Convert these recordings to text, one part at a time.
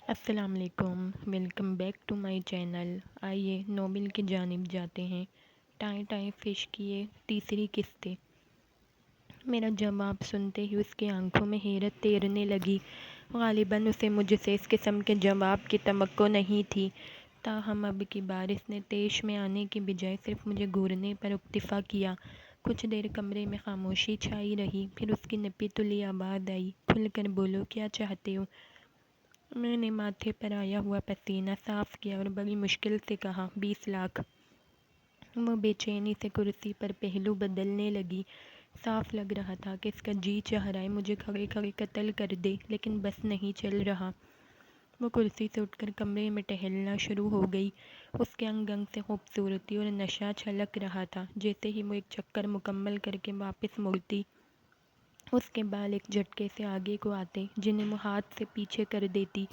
السلام علیکم، welcome back to my channel. آئیے ناول کی جانب جاتے ہیں۔ ٹائیں ٹائیں فش کی یہ تیسری قسط۔ میرا جواب سنتے ہی اس کی آنکھوں میں حیرت تیرنے لگی۔ غالباً اسے مجھ سے اس قسم کے جواب کی توقع نہیں تھی، تاہم اب کی بار اس نے طیش میں آنے کی بجائے صرف مجھے گھورنے پر اکتفا کیا۔ کچھ دیر کمرے میں خاموشی چھائی رہی، پھر اس کی نپی تلی آواز آئی، کھل کر بولو، کیا چاہتے ہو؟ میں نے ماتھے پر آیا ہوا پسینہ صاف کیا اور بڑی مشکل سے کہا، 20 لاکھ۔ وہ بے چینی سے کرسی پر پہلو بدلنے لگی۔ صاف لگ رہا تھا کہ اس کا جی چاہ رہا ہے مجھے کھڑے کھڑے قتل کر دے، لیکن بس نہیں چل رہا۔ وہ کرسی سے اٹھ کر کمرے میں ٹہلنا شروع ہو گئی۔ اس کے انگ انگ سے خوبصورتی اور نشہ چھلک رہا تھا۔ جیسے ہی وہ ایک چکر مکمل کر کے واپس مڑتی، اس کے بال ایک جھٹکے سے آگے کو آتے، جنہیں وہ ہاتھ سے پیچھے کر دیتی۔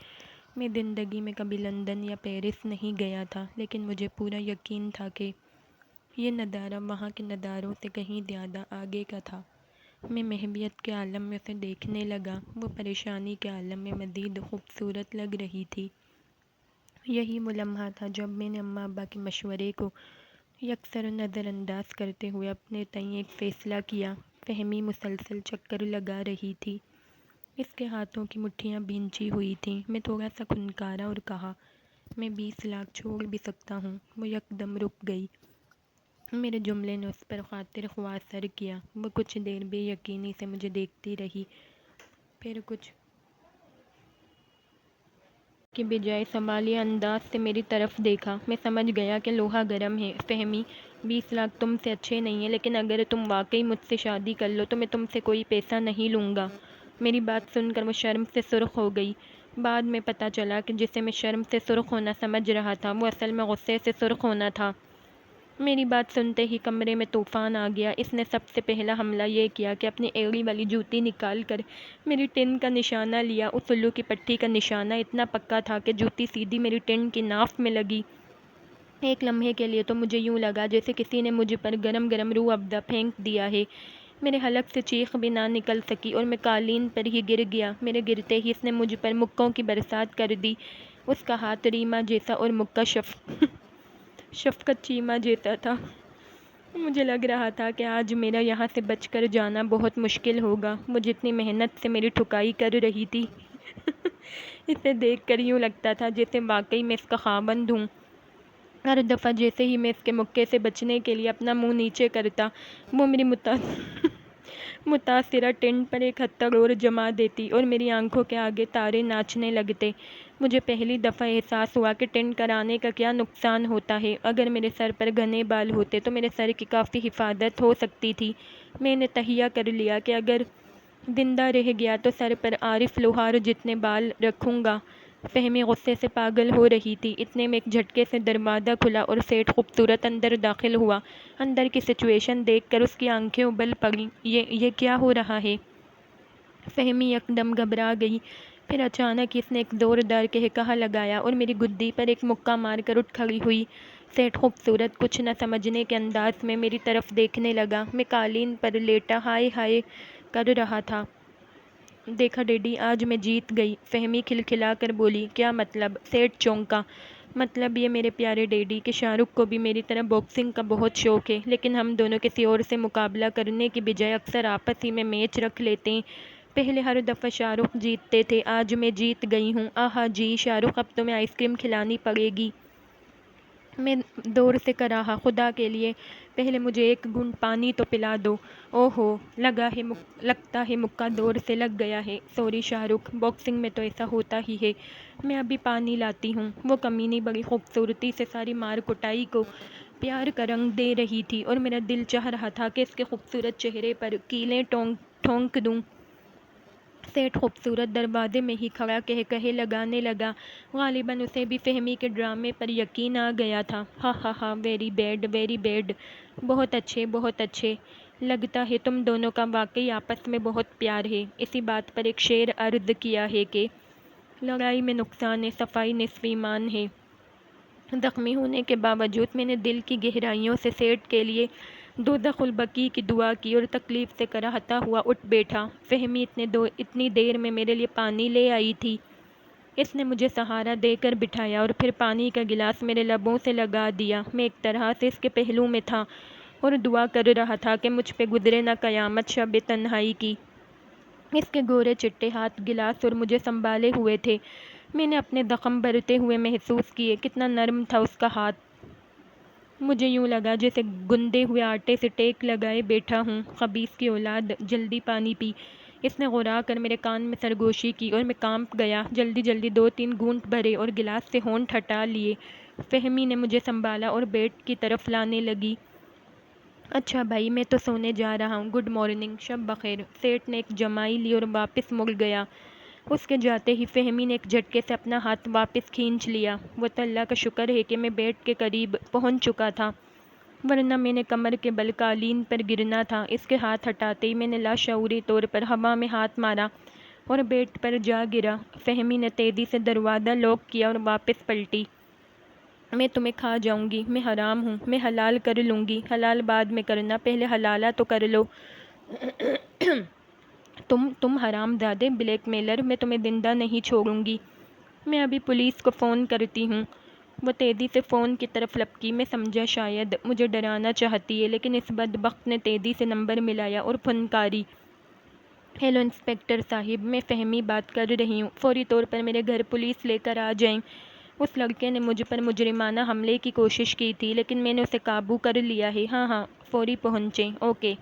میں زندگی میں کبھی لندن یا پیرس نہیں گیا تھا، لیکن مجھے پورا یقین تھا کہ یہ نظارہ وہاں کے نظاروں سے کہیں زیادہ آگے کا تھا۔ میں محبت کے عالم میں اسے دیکھنے لگا۔ وہ پریشانی کے عالم میں مزید خوبصورت لگ رہی تھی۔ یہی وہ لمحہ تھا جب میں نے اماں ابا کے مشورے کو یکسر نظر انداز کرتے ہوئے اپنے تئیں ایک فیصلہ کیا۔ فہمی مسلسل چکر لگا رہی تھی۔ اس کے ہاتھوں کی مٹھیاں بھینچی ہوئی تھیں۔ میں تھوڑا سا کھنکارا اور کہا، میں 20 لاکھ چھوڑ بھی سکتا ہوں۔ وہ یکدم رک گئی۔ میرے جملے نے اس پر خاطر خواہ اثر کیا۔ وہ کچھ دیر بے یقینی سے مجھے دیکھتی رہی، پھر کچھ کی بجائے سوالیہ انداز سے میری طرف دیکھا۔ میں سمجھ گیا کہ لوہا گرم ہے۔ فہمی، 20 لاکھ تم سے اچھے نہیں ہیں، لیکن اگر تم واقعی مجھ سے شادی کر لو تو میں تم سے کوئی پیسہ نہیں لوں گا۔ میری بات سن کر وہ شرم سے سرخ ہو گئی۔ بعد میں پتہ چلا کہ جسے میں شرم سے سرخ ہونا سمجھ رہا تھا، وہ اصل میں غصے سے سرخ ہونا تھا۔ میری بات سنتے ہی کمرے میں طوفان آ گیا۔ اس نے سب سے پہلا حملہ یہ کیا کہ اپنی ایڑی والی جوتی نکال کر میری ٹن کا نشانہ لیا۔ اس الو کی پٹی کا نشانہ اتنا پکا تھا کہ جوتی سیدھی میری ٹن کی ناف میں لگی۔ ایک لمحے کے لیے تو مجھے یوں لگا جیسے کسی نے مجھ پر گرم گرم روح افزا پھینک دیا ہے۔ میرے حلق سے چیخ بھی نہ نکل سکی اور میں قالین پر ہی گر گیا۔ میرے گرتے ہی اس نے مجھ پر مکوں کی برسات کر دی۔ اس کا ہاتھ ریما جیسا اور مکہ شفقت چیمہ جیسا تھا۔ مجھے لگ رہا تھا کہ آج میرا یہاں سے بچ کر جانا بہت مشکل ہوگا۔ وہ جتنی محنت سے میری ٹھکائی کر رہی تھی، اسے دیکھ کر یوں لگتا تھا جیسے واقعی میں اس کا خاوند ہوں۔ ہر دفعہ جیسے ہی میں اس کے مکے سے بچنے کے لیے اپنا منہ نیچے کرتا، وہ میری متاثرہ ٹن پر ایک ہتھوڑا اور جما دیتی اور میری آنکھوں کے آگے تارے ناچنے لگتے۔ مجھے پہلی دفعہ احساس ہوا کہ ٹن کرانے کا کیا نقصان ہوتا ہے۔ اگر میرے سر پر گھنے بال ہوتے تو میرے سر کی کافی حفاظت ہو سکتی تھی۔ میں نے تہیہ کر لیا کہ اگر زندہ رہ گیا تو سر پر عارف لوہار جتنے بال رکھوں گا۔ فہمی غصے سے پاگل ہو رہی تھی۔ اتنے میں ایک جھٹکے سے دروازہ کھلا اور سیٹھ خوبصورت اندر داخل ہوا۔ اندر کی سچویشن دیکھ کر اس کی آنکھیں ابل پڑیں۔ یہ کیا ہو رہا ہے؟ فہمی یکدم گھبرا گئی۔ پھر اچانک اس نے ایک زوردار قہقہہ لگایا اور میری گدی پر ایک مکہ مار کر اٹھ کھڑی ہوئی۔ سیٹھ خوبصورت کچھ نہ سمجھنے کے انداز میں میری طرف دیکھنے لگا۔ میں قالین پر لیٹا ہائے ہائے کر رہا تھا۔ دیکھا ڈیڈی، آج میں جیت گئی، فہمی کھلکھلا کر بولی۔ کیا مطلب؟ سیٹھ چونکا۔ مطلب یہ میرے پیارے ڈیڈی کہ شاہ رخ کو بھی میری طرح باکسنگ کا بہت شوق ہے، لیکن ہم دونوں کسی اور سے مقابلہ کرنے کی بجائے اکثر آپس ہی میں میچ رکھ لیتے ہیں۔ پہلے ہر دفعہ شاہ رخ جیتتے تھے، آج میں جیت گئی ہوں۔ آہا جی شاہ رخ، اب تمہیں آئس کریم کھلانی پڑے گی۔ میں دور سے کراہا، خدا کے لیے پہلے مجھے ایک گھونٹ پانی تو پلا دو۔ اوہو، لگتا ہے مکہ زور سے لگ گیا ہے۔ سوری شاہ رخ، باکسنگ میں تو ایسا ہوتا ہی ہے۔ میں ابھی پانی لاتی ہوں۔ وہ کمینی بڑی خوبصورتی سے ساری مار کٹائی کو پیار کا رنگ دے رہی تھی اور میرا دل چاہ رہا تھا کہ اس کے خوبصورت چہرے پر کیلیں ٹھونک دوں۔ سیٹھ خوبصورت دروازے میں ہی کھڑا قہقہے لگانے لگا۔ غالباً اسے بھی فہمی کے ڈرامے پر یقین آ گیا تھا۔ ہا ہا ہا، ویری بیڈ ویری بیڈ۔ بہت اچھے بہت اچھے۔ لگتا ہے تم دونوں کا واقعی آپس میں بہت پیار ہے۔ اسی بات پر ایک شعر عرض کیا ہے کہ لڑائی میں نقصان صفائی نصف ایمان ہے۔ زخمی ہونے کے باوجود میں نے دل کی گہرائیوں سے سیٹھ کے لیے دوزخ البقیع کی دعا کی اور تکلیف سے کراہتا ہوا اٹھ بیٹھا۔ فہمی اتنی دیر میں میرے لیے پانی لے آئی تھی۔ اس نے مجھے سہارا دے کر بٹھایا اور پھر پانی کا گلاس میرے لبوں سے لگا دیا۔ میں ایک طرح سے اس کے پہلو میں تھا اور دعا کر رہا تھا کہ مجھ پہ گزرے نہ قیامت شب تنہائی کی۔ اس کے گورے چٹے ہاتھ گلاس اور مجھے سنبھالے ہوئے تھے۔ میں نے اپنے زخم بھرتے ہوئے محسوس کیے، کتنا نرم تھا اس کا ہاتھ۔ مجھے یوں لگا جیسے گندے ہوئے آٹے سے ٹیک لگائے بیٹھا ہوں۔ خبیث کی اولاد، جلدی پانی پی۔ اس نے غرا کر میرے کان میں سرگوشی کی اور میں کانپ گیا۔ جلدی جلدی 2-3 گھونٹ بھرے اور گلاس سے ہونٹ ہٹا لیے۔ فہمی نے مجھے سنبھالا اور بیڈ کی طرف لانے لگی۔ اچھا بھائی، میں تو سونے جا رہا ہوں، گڈ مارننگ، شب بخیر۔ سیٹھ نے ایک جمائی لی اور واپس مڑ گیا۔ اس کے جاتے ہی فہمی نے ایک جھٹکے سے اپنا ہاتھ واپس کھینچ لیا۔ وہ تو اللہ کا شکر ہے کہ میں بیڈ کے قریب پہنچ چکا تھا، ورنہ میں نے کمر کے بل قالین پر گرنا تھا۔ اس کے ہاتھ ہٹاتے ہی میں نے لاشعوری طور پر ہوا میں ہاتھ مارا اور بیڈ پر جا گرا۔ فہمی نے تیزی سے دروازہ لاک کیا اور واپس پلٹی۔ میں تمہیں کھا جاؤں گی، میں حرام ہوں، میں حلال کر لوں گی۔ حلال بعد میں کرنا، پہلے حلالہ تو کر لو۔ تم حرام زادے، بلیک میلر، میں تمہیں زندہ نہیں چھوڑوں گی۔ میں ابھی پولیس کو فون کرتی ہوں۔ وہ تیزی سے فون کی طرف لپکی۔ میں سمجھا شاید مجھے ڈرانا چاہتی ہے، لیکن اس بدبخت نے تیزی سے نمبر ملایا اور پھنکاری۔ ہیلو انسپکٹر صاحب، میں فہمی بات کر رہی ہوں، فوری طور پر میرے گھر پولیس لے کر آ جائیں۔ اس لڑکے نے مجھ پر مجرمانہ حملے کی کوشش کی تھی، لیکن میں نے اسے قابو کر لیا ہے۔ ہاں ہاں، فوری پہنچیں، اوکے۔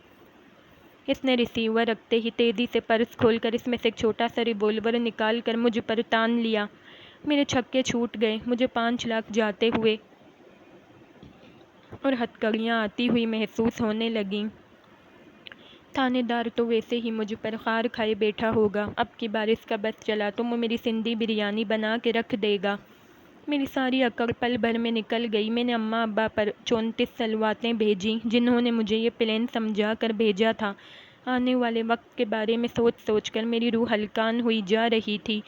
اس نے ریسیور رکھتے ہی تیزی سے پرس کھول کر اس میں سے ایک چھوٹا سا ریوالور نکال کر مجھ پر تان لیا۔ میرے چھکے چھوٹ گئے، مجھے 5 لاکھ جاتے ہوئے اور ہتھکڑیاں آتی ہوئی محسوس ہونے لگیں۔ تھانے دار تو ویسے ہی مجھ پر خار کھائے بیٹھا ہوگا۔ اب کی بار اس کا بس چلا تو وہ میری سندھی بریانی بنا کے رکھ دے گا۔ میری ساری عقل پل بھر میں نکل گئی۔ میں نے اماں ابا پر 34 صلواتیں بھیجیں، جنہوں نے مجھے یہ پلان سمجھا کر بھیجا تھا۔ آنے والے وقت کے بارے میں سوچ سوچ کر میری روح ہلکان ہوئی جا رہی تھی۔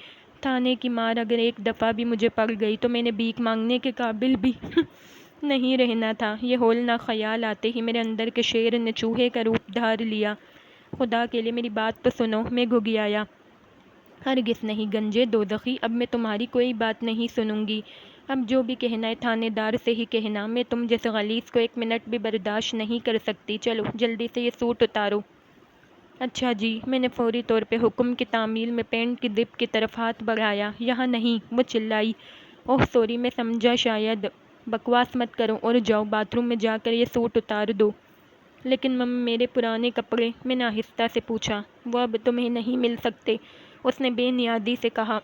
تھانے کی مار اگر ایک دفعہ بھی مجھے پڑ گئی تو میں نے بھیک مانگنے کے قابل بھی نہیں رہنا تھا۔ یہ ہولناک خیال آتے ہی میرے اندر کے شیر نے چوہے کا روپ دھار لیا۔ خدا کے لیے میری بات تو سنو، میں گھگیایا۔ ہرگز نہیں گنجے دوزخی، اب میں تمہاری کوئی بات نہیں سنوں گی۔ اب جو بھی کہنا ہے تھانے دار سے ہی کہنا۔ میں تم جیسے غلیظ کو 1 منٹ بھی برداشت نہیں کر سکتی۔ چلو جلدی سے یہ سوٹ اتارو۔ اچھا جی۔ میں نے فوری طور پہ حکم کی تعمیل میں پینٹ کی زپ کی طرف ہاتھ بڑھایا۔ یہاں نہیں، وہ چلائی۔ اوہ سوری، میں سمجھا شاید۔ بکواس مت کرو اور جاؤ باتھ روم میں جا کر یہ سوٹ اتار دو۔ لیکن میرے پرانے کپڑے، میں نے آہستہ سے پوچھا۔ وہ اب تمہیں نہیں مل سکتے، اس نے بے نیازی سے کہا۔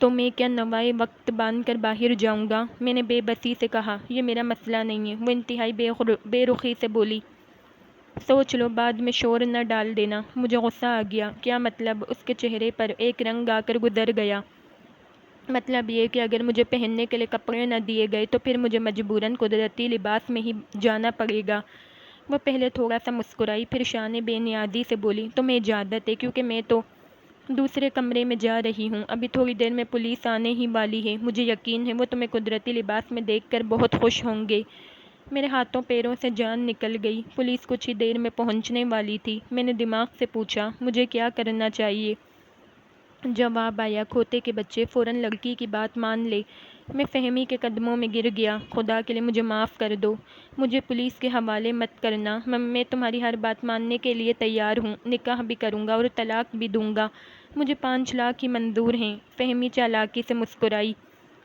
تو میں کیا نوائے وقت باندھ کر باہر جاؤں گا؟ میں نے بے بسی سے کہا۔ یہ میرا مسئلہ نہیں ہے، وہ انتہائی بے رخی سے بولی۔ سوچ لو، بعد میں شور نہ ڈال دینا۔ مجھے غصہ آ گیا۔ کیا مطلب؟ اس کے چہرے پر ایک رنگ آ کر گزر گیا۔ مطلب یہ کہ اگر مجھے پہننے کے لیے کپڑے نہ دیے گئے تو پھر مجھے مجبوراً قدرتی لباس میں ہی جانا پڑے گا۔ وہ پہلے تھوڑا سا مسکرائی، پھر شانے بے نیازی سے بولی۔ تمہیں اجازت ہے، کیونکہ میں تو دوسرے کمرے میں جا رہی ہوں، ابھی تھوڑی دیر میں پولیس آنے ہی والی ہے۔ مجھے یقین ہے وہ تمہیں قدرتی لباس میں دیکھ کر بہت خوش ہوں گے۔ میرے ہاتھوں پیروں سے جان نکل گئی۔ پولیس کچھ ہی دیر میں پہنچنے والی تھی۔ میں نے دماغ سے پوچھا، مجھے کیا کرنا چاہیے؟ جواب آیا، کھوتے کے بچے، فوراً لڑکی کی بات مان لے۔ میں فہمی کے قدموں میں گر گیا۔ خدا کے لیے مجھے معاف کر دو، مجھے پولیس کے حوالے مت کرنا۔ میں تمہاری ہر بات ماننے کے لیے تیار ہوں، نکاح بھی کروں گا اور طلاق بھی دوں گا۔ مجھے 5 لاکھ ہی منظور ہیں۔ فہمی چالاکی سے مسکرائی۔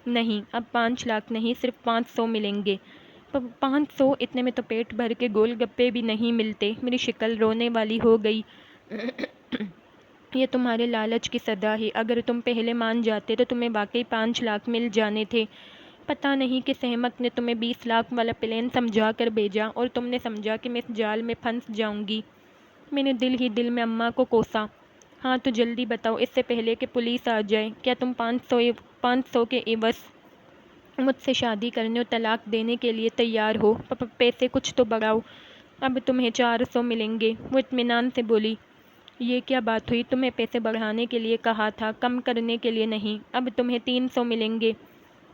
نہیں، اب 5 لاکھ نہیں، صرف 500 ملیں گے۔ 500؟ اتنے میں تو پیٹ بھر کے گول گپے بھی نہیں ملتے۔ میری شکل رونے والی ہو گئی۔ یہ تمہارے لالچ کی سزا ہے۔ اگر تم پہلے مان جاتے تو تمہیں واقعی 5 لاکھ مل جانے تھے۔ پتہ نہیں کس احمق نے تمہیں 20 لاکھ والا پلان سمجھا کر بھیجا اور تم نے سمجھا کہ میں اس جال میں پھنس جاؤں گی۔ میں نے دل ہی دل میں اماں کو کوسا۔ ہاں تو جلدی بتاؤ، اس سے پہلے کہ پولیس آ جائے، کیا تم 500 کے عوض مجھ سے شادی کرنے اور طلاق دینے کے لیے تیار ہو؟ پیسے کچھ تو بڑھاؤ۔ اب تمہیں 400 ملیں گے، وہ اطمینان سے بولی۔ یہ کیا بات ہوئی؟ تمہیں پیسے بڑھانے کے لیے کہا تھا، کم کرنے کے لیے نہیں۔ اب تمہیں 300 ملیں گے۔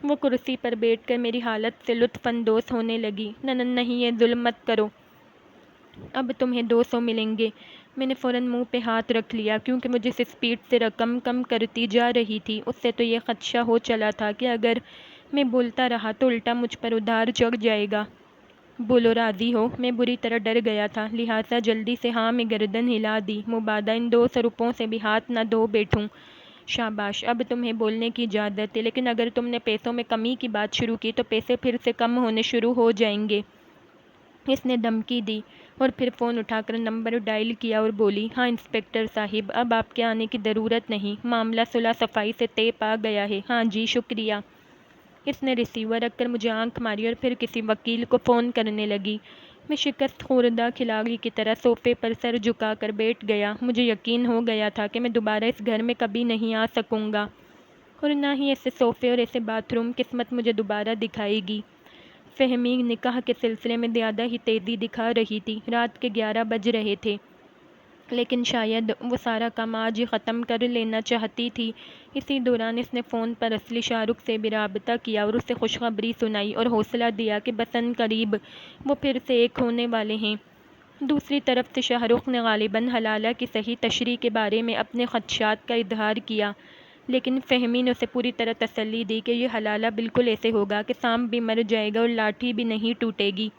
وہ کرسی پر بیٹھ کر میری حالت سے لطف اندوز ہونے لگی۔ نہیں، یہ ظلم مت کرو۔ اب تمہیں 200 ملیں گے۔ میں نے فوراً منہ پہ ہاتھ رکھ لیا، کیونکہ مجھے جس اسپیڈ سے رقم کم کرتی جا رہی تھی اس سے تو یہ خدشہ ہو چلا تھا کہ اگر میں بولتا رہا تو الٹا مجھ پر ادھار چڑھ جائے گا۔ بولو راضی ہو؟ میں بری طرح ڈر گیا تھا، لہٰذا جلدی سے ہاں میں گردن ہلا دی۔ مبادا ان 200 روپوں سے بھی ہاتھ نہ دھو بیٹھوں۔ شاباش، اب تمہیں بولنے کی اجازت ہے، لیکن اگر تم نے پیسوں میں کمی کی بات شروع کی تو پیسے پھر سے کم ہونے شروع ہو جائیں گے۔ اس نے دھمکی دی اور پھر فون اٹھا کر نمبر ڈائل کیا اور بولی، ہاں انسپکٹر صاحب، اب آپ کے آنے کی ضرورت نہیں، معاملہ صلح صفائی سے طے پا گیا ہے۔ ہاں جی، شکریہ۔ اس نے ریسیور رکھ کر مجھے آنکھ ماری اور پھر کسی وکیل کو فون کرنے لگی۔ میں شکست خوردہ کھلاڑی کی طرح صوفے پر سر جھکا کر بیٹھ گیا۔ مجھے یقین ہو گیا تھا کہ میں دوبارہ اس گھر میں کبھی نہیں آ سکوں گا، اور نہ ہی ایسے صوفے اور ایسے باتھ روم قسمت مجھے دوبارہ دکھائے گی۔ فہمی نکاح کے سلسلے میں زیادہ ہی تیزی دکھا رہی تھی۔ رات کے 11 بج رہے تھے، لیکن شاید وہ سارا کام آج ہی ختم کر لینا چاہتی تھی۔ اسی دوران اس نے فون پر اصلی شاہ رخ سے بھی رابطہ کیا اور اسے خوشخبری سنائی اور حوصلہ دیا کہ بس عنقریب وہ پھر سے ایک ہونے والے ہیں۔ دوسری طرف سے شاہ رخ نے غالباً حلالہ کی صحیح تشریح کے بارے میں اپنے خدشات کا اظہار کیا، لیکن فہمی نے اسے پوری طرح تسلی دی کہ یہ حلالہ بالکل ایسے ہوگا کہ سانپ بھی مر جائے گا اور لاٹھی بھی نہیں ٹوٹے گی۔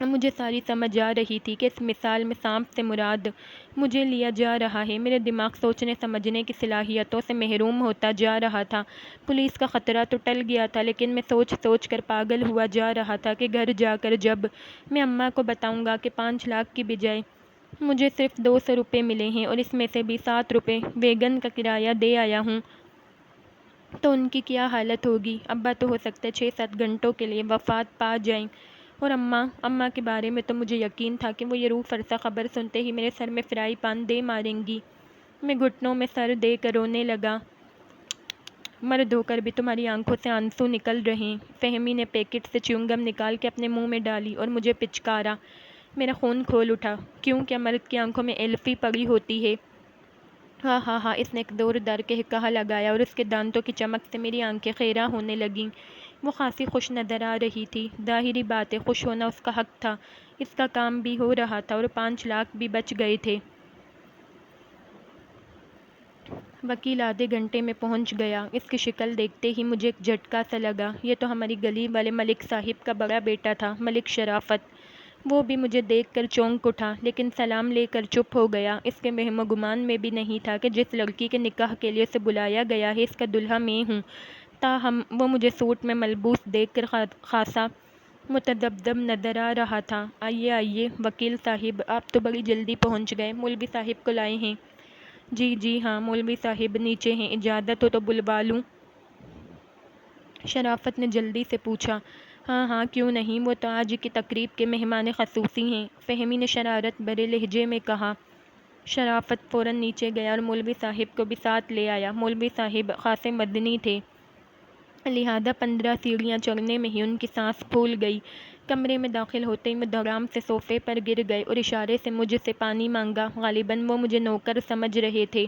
مجھے ساری سمجھ آ رہی تھی کہ اس مثال میں سانپ سے مراد مجھے لیا جا رہا ہے۔ میرے دماغ سوچنے سمجھنے کی صلاحیتوں سے محروم ہوتا جا رہا تھا۔ پولیس کا خطرہ تو ٹل گیا تھا، لیکن میں سوچ سوچ کر پاگل ہوا جا رہا تھا کہ گھر جا کر جب میں اماں کو بتاؤں گا کہ 5 لاکھ کی بجائے مجھے صرف 200 روپے ملے ہیں اور اس میں سے بھی 7 روپے ویگن کا کرایہ دے آیا ہوں، تو ان کی کیا حالت ہوگی۔ ابا تو ہو سکتا ہے 6-7 گھنٹوں کے لیے وفات پا جائیں، اور اماں کے بارے میں تو مجھے یقین تھا کہ وہ یہ روح فرسا خبر سنتے ہی میرے سر میں فرائی پان دے ماریں گی۔ میں گھٹنوں میں سر دے کر رونے لگا۔ مرد ہو کر بھی تمہاری آنکھوں سے آنسو نکل رہے ہیں۔ فہمی نے پیکٹ سے چیونگم نکال کے اپنے منہ میں ڈالی اور مجھے پچکارا۔ میرا خون کھول اٹھا۔ کیوں، کیا مرد کی آنکھوں میں ایلفی پڑی ہوتی ہے؟ ہاں ہاں ہاں، اس نے ایک زوردار قہقہہ لگایا اور اس کے دانتوں کی چمک سے میری آنکھیں خیرہ ہونے لگیں۔ وہ خاصی خوش نظر آ رہی تھی۔ ظاہری بات ہے، خوش ہونا اس کا حق تھا۔ اس کا کام بھی ہو رہا تھا اور 5 لاکھ بھی بچ گئے تھے۔ وکیل آدھے گھنٹے میں پہنچ گیا۔ اس کی شکل دیکھتے ہی مجھے ایک جھٹکا سا لگا۔ یہ تو ہماری گلی والے ملک صاحب کا بڑا بیٹا تھا، ملک شرافت۔ وہ بھی مجھے دیکھ کر چونک اٹھا، لیکن سلام لے کر چپ ہو گیا۔ اس کے وہم و گمان میں بھی نہیں تھا کہ جس لڑکی کے نکاح کے لیے اسے بلایا گیا ہے اس کا دلہا میں ہوں۔ تاہم وہ مجھے سوٹ میں ملبوس دیکھ کر خاصا متذبذب نظر آ رہا تھا۔ آئیے آئیے وکیل صاحب، آپ تو بڑی جلدی پہنچ گئے۔ مولوی صاحب کو لائے ہیں؟ جی ہاں، مولوی صاحب نیچے ہیں، اجازت ہو تو بلوا لوں؟ شرافت نے جلدی سے پوچھا۔ ہاں کیوں نہیں، وہ تو آج کی تقریب کے مہمان خصوصی ہیں، فہمی نے شرارت بھرے لہجے میں کہا۔ شرافت فوراً نیچے گیا اور مولوی صاحب کو بھی ساتھ لے آیا۔ مولوی صاحب خاصے مدنی تھے، لہٰذا 15 سیڑھیاں چڑھنے میں ہی ان کی سانس پھول گئی۔ کمرے میں داخل ہوتے ہی میں دھڑام سے صوفے پر گر گئے اور اشارے سے مجھ سے پانی مانگا۔ غالباً وہ مجھے نوکر سمجھ رہے تھے۔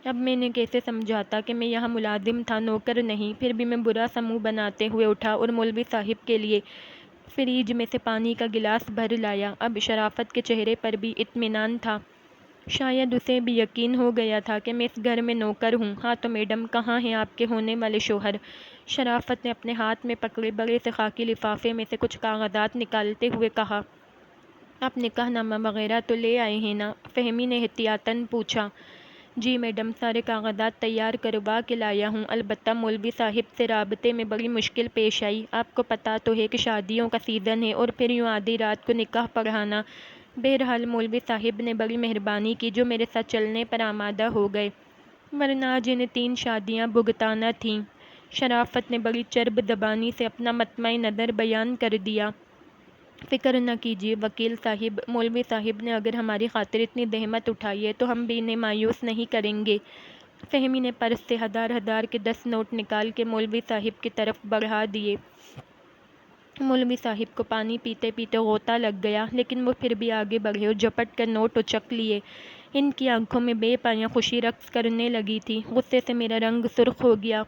اب میں نے کیسے سمجھاتا کہ میں یہاں ملازم تھا، نوکر نہیں۔ پھر بھی میں برا سا منہ بناتے ہوئے اٹھا اور مولوی صاحب کے لیے فریج میں سے پانی کا گلاس بھر لایا۔ اب شرافت کے چہرے پر بھی اطمینان تھا، شاید اسے بھی یقین ہو گیا تھا کہ میں اس گھر میں نوکر ہوں۔ ہاں تو میڈم، کہاں ہیں آپ کے ہونے والے شوہر؟ شرافت نے اپنے ہاتھ میں پکڑے بڑے سے خاکی لفافے میں سے کچھ کاغذات نکالتے ہوئے کہا۔ آپ نکاح نامہ وغیرہ تو لے آئے ہیں نا؟ فہمی نے احتیاطاً پوچھا۔ جی میڈم، سارے کاغذات تیار کروا کے لایا ہوں، البتہ مولوی صاحب سے رابطے میں بڑی مشکل پیش آئی۔ آپ کو پتہ تو ہے کہ شادیوں کا سیزن ہے، اور پھر یوں آدھی رات کو نکاح پڑھانا۔ بہرحال مولوی صاحب نے بڑی مہربانی کی جو میرے ساتھ چلنے پر آمادہ ہو گئے، ورنہ آج انہیں 3 شادیاں بھگتانا تھیں۔ شرافت نے بڑی چرب زبانی سے اپنا مطمع نظر بیان کر دیا۔ فکر نہ کیجیے وکیل صاحب، مولوی صاحب نے اگر ہماری خاطر اتنی زحمت اٹھائی ہے تو ہم بھی انہیں مایوس نہیں کریں گے۔ فہمی نے پرس سے ہزار کے 10 نوٹ نکال کے مولوی صاحب کی طرف بڑھا دیے۔ مولوی صاحب کو پانی پیتے پیتے غوطہ لگ گیا، لیکن وہ پھر بھی آگے بڑھے اور جھپٹ کر نوٹ اچک لیے۔ ان کی آنکھوں میں بے پناہ خوشی رقص کرنے لگی تھی۔ غصے سے میرا رنگ سرخ ہو گیا۔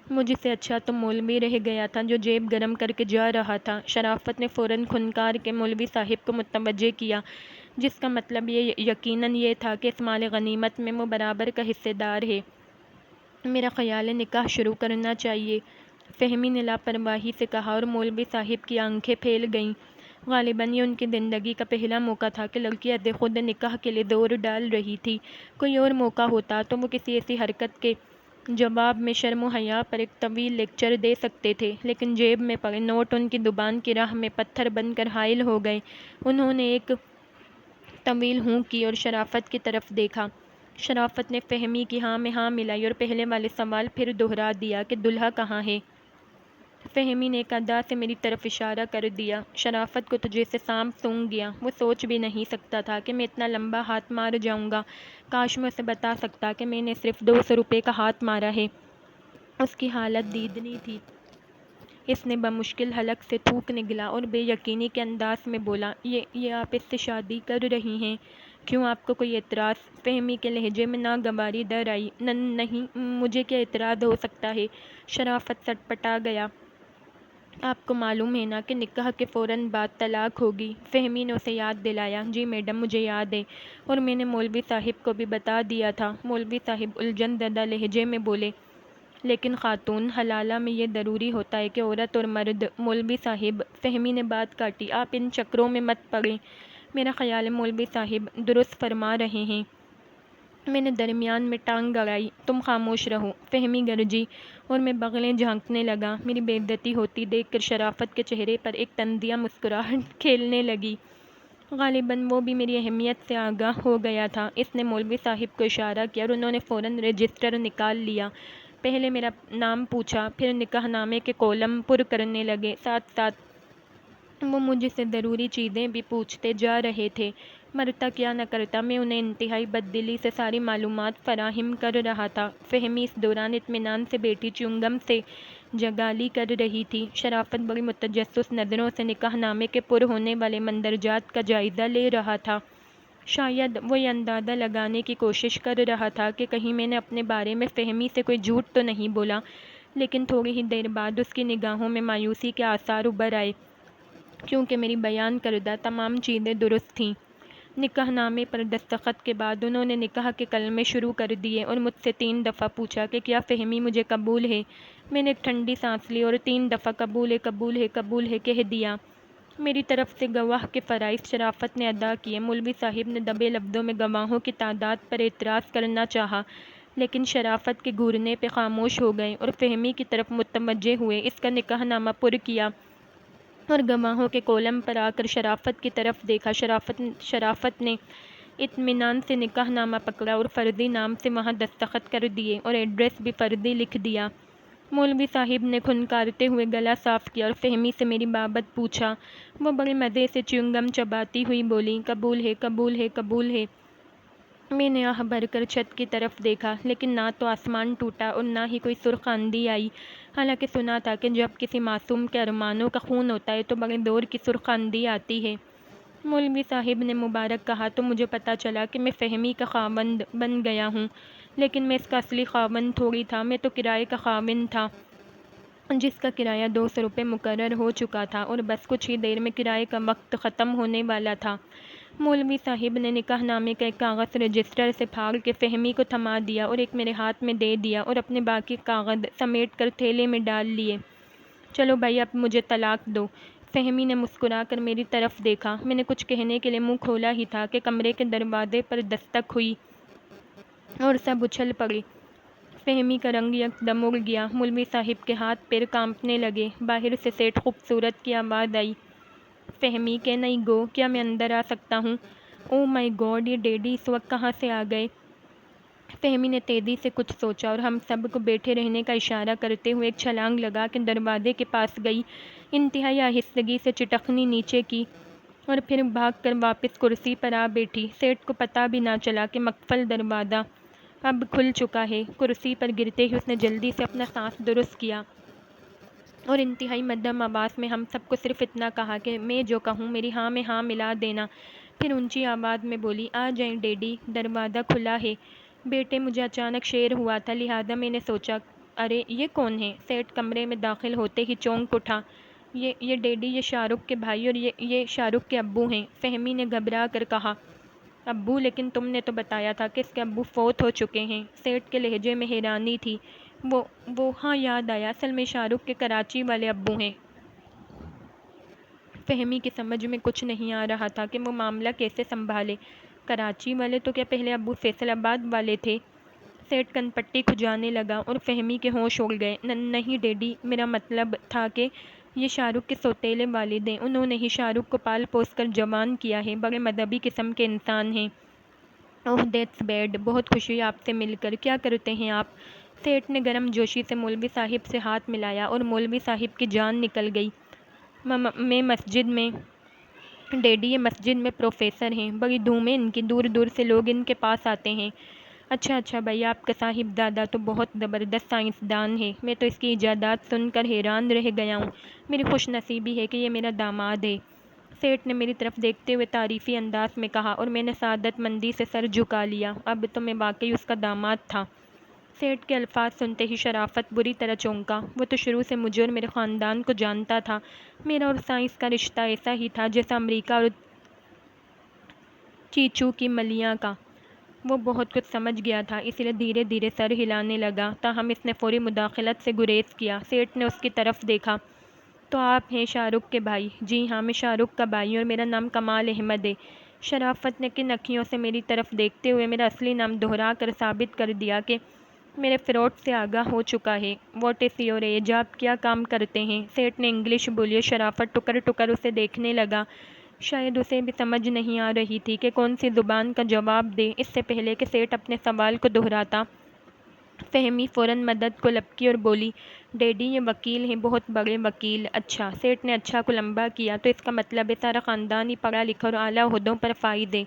مجھ سے اچھا تو مولوی رہ گیا تھا جو جیب گرم کر کے جا رہا تھا۔ شرافت نے فوراً کھنکار کے مولوی صاحب کو متوجہ کیا۔ جس کا مطلب یہ یقیناً یہ تھا کہ اس مال غنیمت میں وہ برابر کا حصے دار ہے۔ میرا خیال ہے نکاح شروع کرنا چاہیے، فہمی نے لاپرواہی سے کہا، اور مولوی صاحب کی آنکھیں پھیل گئیں۔ غالباً یہ ان کی زندگی کا پہلا موقع تھا کہ لڑکی از خود نکاح کے لیے زور ڈال رہی تھی۔ کوئی اور موقع ہوتا تو وہ کسی ایسی حرکت کے جواب میں شرم و حیا پر ایک طویل لیکچر دے سکتے تھے، لیکن جیب میں پڑے نوٹ ان کی زبان کی راہ میں پتھر بن کر حائل ہو گئے۔ انہوں نے ایک طویل ہوں کی اور شرافت کی طرف دیکھا۔ شرافت نے فہمی کی ہاں میں ہاں ملائی اور پہلے والے سوال پھر دہرا دیا کہ دلہا کہاں ہے؟ فہمی نے ایک ادا سے میری طرف اشارہ کر دیا۔ شرافت کو تو جیسے سانپ سونگھ گیا۔ وہ سوچ بھی نہیں سکتا تھا کہ میں اتنا لمبا ہاتھ مار جاؤں گا۔ کاش میں اسے بتا سکتا کہ میں نے صرف 200 روپے کا ہاتھ مارا ہے۔ اس کی حالت دیدنی تھی۔ اس نے بمشکل حلق سے تھوک نگلا اور بے یقینی کے انداز میں بولا، یہ آپ اس سے شادی کر رہی ہیں؟ کیوں، آپ کو کوئی اعتراض؟ فہمی کے لہجے میں ناگواری در آئی۔ نہیں، مجھے کیا اعتراض ہو سکتا ہے؟ شرافت سٹپٹا گیا۔ آپ کو معلوم ہے نا کہ نکاح کے فوراً بعد طلاق ہوگی؟ فہمی نے اسے یاد دلایا۔ جی میڈم، مجھے یاد ہے، اور میں نے مولوی صاحب کو بھی بتا دیا تھا۔ مولوی صاحب الجھن زدہ لہجے میں بولے، لیکن خاتون، حلالہ میں یہ ضروری ہوتا ہے کہ عورت اور مرد… مولوی صاحب، فہمی نے بات کاٹی، آپ ان چکروں میں مت پڑیں۔ میرا خیال ہے مولوی صاحب درست فرما رہے ہیں۔ میں نے درمیان میں ٹانگ گڑائی۔ تم خاموش رہو، فہمی گرجی، اور میں بغلیں جھانکنے لگا۔ میری بے عزتی ہوتی دیکھ کر شرافت کے چہرے پر ایک طنزیہ مسکراہٹ کھیلنے لگی۔ غالباً وہ بھی میری اہمیت سے آگاہ ہو گیا تھا۔ اس نے مولوی صاحب کو اشارہ کیا اور انہوں نے فوراً رجسٹر نکال لیا۔ پہلے میرا نام پوچھا، پھر نکاح نامے کے کالم پر کرنے لگے۔ ساتھ ساتھ وہ مجھ سے ضروری چیزیں بھی پوچھتے جا رہے تھے۔ مرتا کیا نہ کرتا، میں انہیں انتہائی بددلی سے ساری معلومات فراہم کر رہا تھا۔ فہمی اس دوران اطمینان سے بیٹھی چیونگم سے جگالی کر رہی تھی۔ شرافت بڑی متجسس نظروں سے نکاح نامے کے پر ہونے والے مندرجات کا جائزہ لے رہا تھا۔ شاید وہ یہ اندازہ لگانے کی کوشش کر رہا تھا کہ کہیں میں نے اپنے بارے میں فہمی سے کوئی جھوٹ تو نہیں بولا، لیکن تھوڑی ہی دیر بعد اس کی نگاہوں میں مایوسی کے آثار ابھر آئے، کیونکہ میری بیان کردہ تمام چیزیں درست تھیں۔ نکاح نامے پر دستخط کے بعد انہوں نے نکاح کے کلمے شروع کر دیے اور مجھ سے 3 دفعہ پوچھا کہ کیا فہمی مجھے قبول ہے؟ میں نے ایک ٹھنڈی سانس لی اور 3 دفعہ قبول ہے، قبول ہے، قبول ہے کہہ دیا۔ میری طرف سے گواہ کے فرائض شرافت نے ادا کیے۔ مولوی صاحب نے دبے لفظوں میں گواہوں کی تعداد پر اعتراض کرنا چاہا، لیکن شرافت کے گھورنے پہ خاموش ہو گئے اور فہمی کی طرف متوجہ ہوئے۔ اس کا نکاح نامہ پر کیا اور گواہوں کے کالم پر آ کر شرافت کی طرف دیکھا۔ شرافت نے اطمینان سے نکاح نامہ پکڑا اور فرضی نام سے وہاں دستخط کر دیے اور ایڈریس بھی فرضی لکھ دیا۔ مولوی صاحب نے کھنکارتے ہوئے گلا صاف کیا اور فہمی سے میری بابت پوچھا۔ وہ بڑے مزے سے چیونگم چباتی ہوئی بولی، قبول ہے، قبول ہے، قبول ہے۔ میں نے آہ بھر کر چھت کی طرف دیکھا، لیکن نہ تو آسمان ٹوٹا اور نہ ہی کوئی سرخ آندھی آئی، حالانکہ سنا تھا کہ جب کسی معصوم کے ارمانوں کا خون ہوتا ہے تو بڑے زور کی سرخ آندھی آتی ہے۔ مولوی صاحب نے مبارک کہا تو مجھے پتہ چلا کہ میں فہمی کا خاوند بن گیا ہوں، لیکن میں اس کا اصلی خاوند تھوڑی تھا، میں تو کرائے کا خاوند تھا، جس کا کرایہ 200 روپے مقرر ہو چکا تھا اور بس کچھ ہی دیر میں کرائے کا وقت ختم ہونے والا تھا۔ مولوی صاحب نے نکاح نامے کا ایک کاغذ رجسٹر سے پھاڑ کے فہمی کو تھما دیا اور ایک میرے ہاتھ میں دے دیا اور اپنے باقی کاغذ سمیٹ کر تھیلے میں ڈال لیے۔ چلو بھائی، اب مجھے طلاق دو۔ فہمی نے مسکرا کر میری طرف دیکھا۔ میں نے کچھ کہنے کے لیے منہ کھولا ہی تھا کہ کمرے کے دروازے پر دستک ہوئی اور سب اچھل پڑے۔ فہمی کا رنگ یکدم اڑ گیا۔ مولوی صاحب کے ہاتھ پیر کانپنے لگے۔ باہر سے سیٹھ خوبصورت کی آواز آئی، فہمی کین آئی گو؟ کیا میں اندر آ سکتا ہوں؟ او مائی گاڈ، یہ ڈیڈی اس وقت کہاں سے آ گئے؟ فہمی نے تیزی سے کچھ سوچا اور ہم سب کو بیٹھے رہنے کا اشارہ کرتے ہوئے ایک چھلانگ لگا کے دروازے کے پاس گئی، انتہائی آہستگی سے چٹخنی نیچے کی اور پھر بھاگ کر واپس کرسی پر آ بیٹھی۔ سیٹھ کو پتہ بھی نہ چلا کہ مقفل دروازہ اب کھل چکا ہے۔ کرسی پر گرتے ہی اس نے جلدی سے اپنا سانس درست کیا اور انتہائی مدھم آواز میں ہم سب کو صرف اتنا کہا کہ میں جو کہوں میری ہاں میں ہاں ملا دینا۔ پھر اونچی آواز میں بولی، آ جائیں ڈیڈی، دروازہ کھلا ہے۔ بیٹے، مجھے اچانک شیر ہوا تھا، لہٰذا میں نے سوچا ارے یہ کون ہے؟ سیٹھ کمرے میں داخل ہوتے ہی چونک اٹھا۔ یہ ڈیڈی، یہ شاہ رخ کے بھائی اور یہ شاہ رخ کے ابو ہیں، فہمی نے گھبرا کر کہا۔ ابو؟ لیکن تم نے تو بتایا تھا کہ اس کے ابو فوت ہو چکے ہیں۔ سیٹھ کے لہجے میں حیرانی تھی۔ وہ ہاں، یاد آیا، اصل میں شاہ رخ کے کراچی والے ابو ہیں۔ فہمی کی سمجھ میں کچھ نہیں آ رہا تھا کہ وہ معاملہ کیسے سنبھالے۔ کراچی والے؟ تو کیا پہلے ابو فیصل آباد والے تھے؟ سیٹھ کن پٹی کھجانے لگا اور فہمی کے ہوش اڑ گئے۔ نہیں ڈیڈی، میرا مطلب تھا کہ یہ شاہ رخ کے سوتیلے والد ہیں۔ انہوں نے ہی شاہ رخ کو پال پوس کر جوان کیا ہے۔ بڑے مذہبی قسم کے انسان ہیں۔ اوہ دیٹس بیڈ، بہت خوشی آپ سے مل کر۔ کیا کرتے ہیں آپ؟ سیٹھ نے گرم جوشی سے مولوی صاحب سے ہاتھ ملایا اور مولوی صاحب کی جان نکل گئی۔ میں مسجد میں ڈیڈی، یہ مسجد میں پروفیسر ہیں، بڑی دھوم ہے ان کی، دور دور سے لوگ ان کے پاس آتے ہیں۔ اچھا بھائی، آپ کا صاحب دادا تو بہت زبردست سائنسدان ہے، میں تو اس کی ایجادات سن کر حیران رہ گیا ہوں۔ میری خوش نصیبی ہے کہ یہ میرا داماد ہے، سیٹھ نے میری طرف دیکھتے ہوئے تعریفی انداز میں کہا، اور میں نے سعادت مندی سے سر جھکا لیا۔ اب تو میں واقعی اس کا داماد تھا۔ سیٹھ کے الفاظ سنتے ہی شرافت بری طرح چونکا۔ وہ تو شروع سے مجھے اور میرے خاندان کو جانتا تھا۔ میرا اور سائنس کا رشتہ ایسا ہی تھا جیسا امریکہ اور چیچو کی ملیاں کا۔ وہ بہت کچھ سمجھ گیا تھا، اس لیے دھیرے دھیرے سر ہلانے لگا، تاہم اس نے فوری مداخلت سے گریز کیا۔ سیٹھ نے اس کی طرف دیکھا۔ تو آپ ہیں شاہ رخ کے بھائی؟ جی ہاں، میں شاہ رخ کا بھائی ہوں اور میرا نام کمال احمد ہے۔ شرافت نے کن اکھیوں سے میری طرف دیکھتے ہوئے میرا اصلی نام دہرا کر ثابت کر دیا کہ میرے فراڈ سے آگاہ ہو چکا ہے۔ What is your age? آپ کیا کام کرتے ہیں؟ سیٹھ نے انگلش بولی اور شرافت ٹکر ٹکر اسے دیکھنے لگا۔ شاید اسے بھی سمجھ نہیں آ رہی تھی کہ کون سی زبان کا جواب دے۔ اس سے پہلے کہ سیٹھ اپنے سوال کو دہراتا، فہمی فوراً مدد کو لپکی اور بولی، ڈیڈی یہ وکیل ہیں، بہت بڑے وکیل۔ اچھا، سیٹھ نے اچھا کو لمبا کیا، تو اس کا مطلب ہے سارا خاندان ہی پڑھا لکھا اور اعلیٰ عہدوں پر فائز ہے۔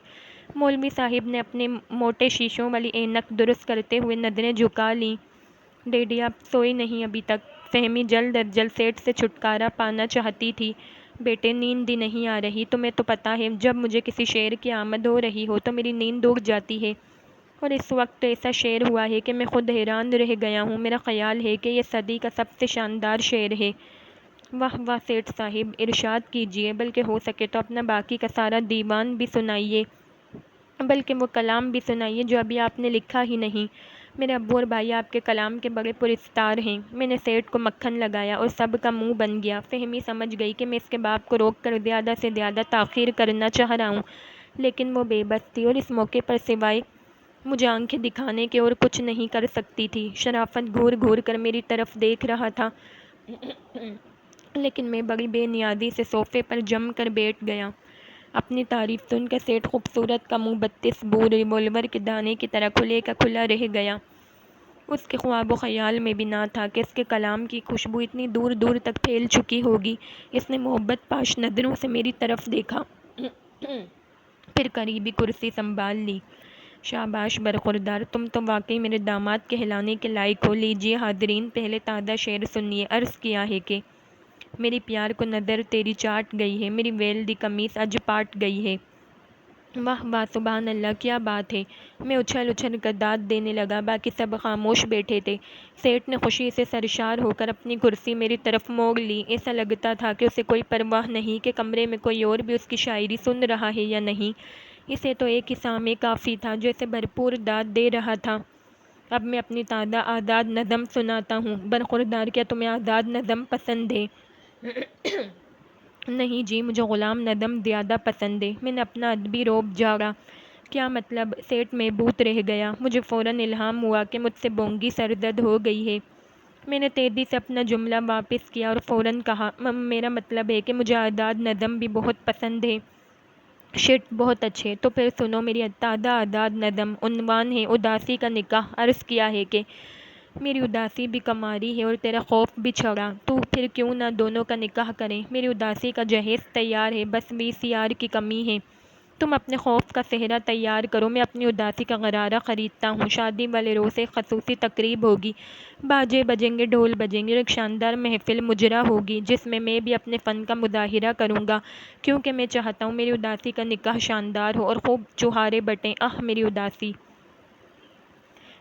مولوی صاحب نے اپنے موٹے شیشوں والی اینک درست کرتے ہوئے نظریں جھکا لیں۔ ڈیڈی آپ سوئے نہیں ابھی تک؟ فہمی جلد از جلد سیٹھ سے چھٹکارا پانا چاہتی تھی۔ بیٹے نیند ہی نہیں آ رہی، تمہیں تو پتہ ہے جب مجھے کسی شعر کی آمد ہو رہی ہو تو میری نیند اڑ جاتی ہے، اور اس وقت تو ایسا شعر ہوا ہے کہ میں خود حیران رہ گیا ہوں۔ میرا خیال ہے کہ یہ صدی کا سب سے شاندار شعر ہے۔ واہ واہ سیٹھ صاحب، ارشاد کیجیے، بلکہ ہو سکے تو اپنا باقی کا سارا دیوان بھی سنائیے، بلکہ وہ کلام بھی سنائیے جو ابھی آپ نے لکھا ہی نہیں۔ میرے ابو اور بھائی آپ کے کلام کے بڑے پرستار ہیں۔ میں نے سیٹھ کو مکھن لگایا اور سب کا منہ بن گیا۔ فہمی سمجھ گئی کہ میں اس کے باپ کو روک کر زیادہ سے زیادہ تاخیر کرنا چاہ رہا ہوں، لیکن وہ بے بس تھی اور اس موقع پر سوائے مجھے آنکھیں دکھانے کے اور کچھ نہیں کر سکتی تھی۔ شرافت گھور گھور کر میری طرف دیکھ رہا تھا، لیکن میں بڑی بے نیازی سے صوفے پر جم کر بیٹھ گیا۔ اپنی تعریف سن کر سیٹھ خوبصورت کا منہ 32 بور ریوالور کے دانے کی طرح کھلے کا کھلا رہ گیا۔ اس کے خواب و خیال میں بھی نہ تھا کہ اس کے کلام کی خوشبو اتنی دور دور تک پھیل چکی ہوگی۔ اس نے محبت پاش نظروں سے میری طرف دیکھا، پھر قریبی کرسی سنبھال لی۔ شاباش برخوردار، تم تو واقعی میرے داماد کہلانے کے لائق ہو۔ لیجیے حاضرین، پہلے تازہ شعر سنیے۔ عرض کیا ہے کہ میری پیار کو نظر تیری چاٹ گئی ہے، میری ویل دی قمیص اج پاٹ گئی ہے۔ واہ واہ، سبحان اللہ، کیا بات ہے! میں اچھل اچھل کر داد دینے لگا، باقی سب خاموش بیٹھے تھے۔ سیٹھ نے خوشی سے سرشار ہو کر اپنی کرسی میری طرف موڑ لی۔ ایسا لگتا تھا کہ اسے کوئی پرواہ نہیں کہ کمرے میں کوئی اور بھی اس کی شاعری سن رہا ہے یا نہیں۔ اسے تو ایک ہی سامع کافی تھا جو اسے بھرپور داد دے رہا تھا۔ اب میں اپنی تازہ آزاد نظم سناتا ہوں۔ برخوردار، کیا تمہیں آزاد نظم پسند ہے؟ نہیں جی، مجھے غلام نظم زیادہ پسند ہے۔ میں نے اپنا ادبی رعب جھاڑا۔ کیا مطلب؟ سیٹھ محبوط رہ گیا۔ مجھے فوراً الہام ہوا کہ مجھ سے بونگی سرزد ہو گئی ہے۔ میں نے تیزی سے اپنا جملہ واپس کیا اور فوراً کہا، میرا مطلب ہے کہ مجھے آزاد نظم بھی بہت پسند ہے۔ شٹ، بہت اچھے، تو پھر سنو میری تازہ آزاد نظم۔ عنوان ہے اداسی کا نکاح۔ عرض کیا ہے کہ میری اداسی بھی کماری ہے اور تیرا خوف بھی چھڑا، تو پھر کیوں نہ دونوں کا نکاح کریں؟ میری اداسی کا جہیز تیار ہے، بس VCR کی کمی ہے۔ تم اپنے خوف کا صحرا تیار کرو، میں اپنی اداسی کا غرارہ خریدتا ہوں۔ شادی والے روز ایک خصوصی تقریب ہوگی، باجے بجیں گے، ڈھول بجیں گے اور ایک شاندار محفل مجرا ہوگی جس میں بھی اپنے فن کا مظاہرہ کروں گا، کیونکہ میں چاہتا ہوں میری اداسی کا نکاح شاندار ہو اور خوب چوہارے بٹیں۔ آہ میری اداسی!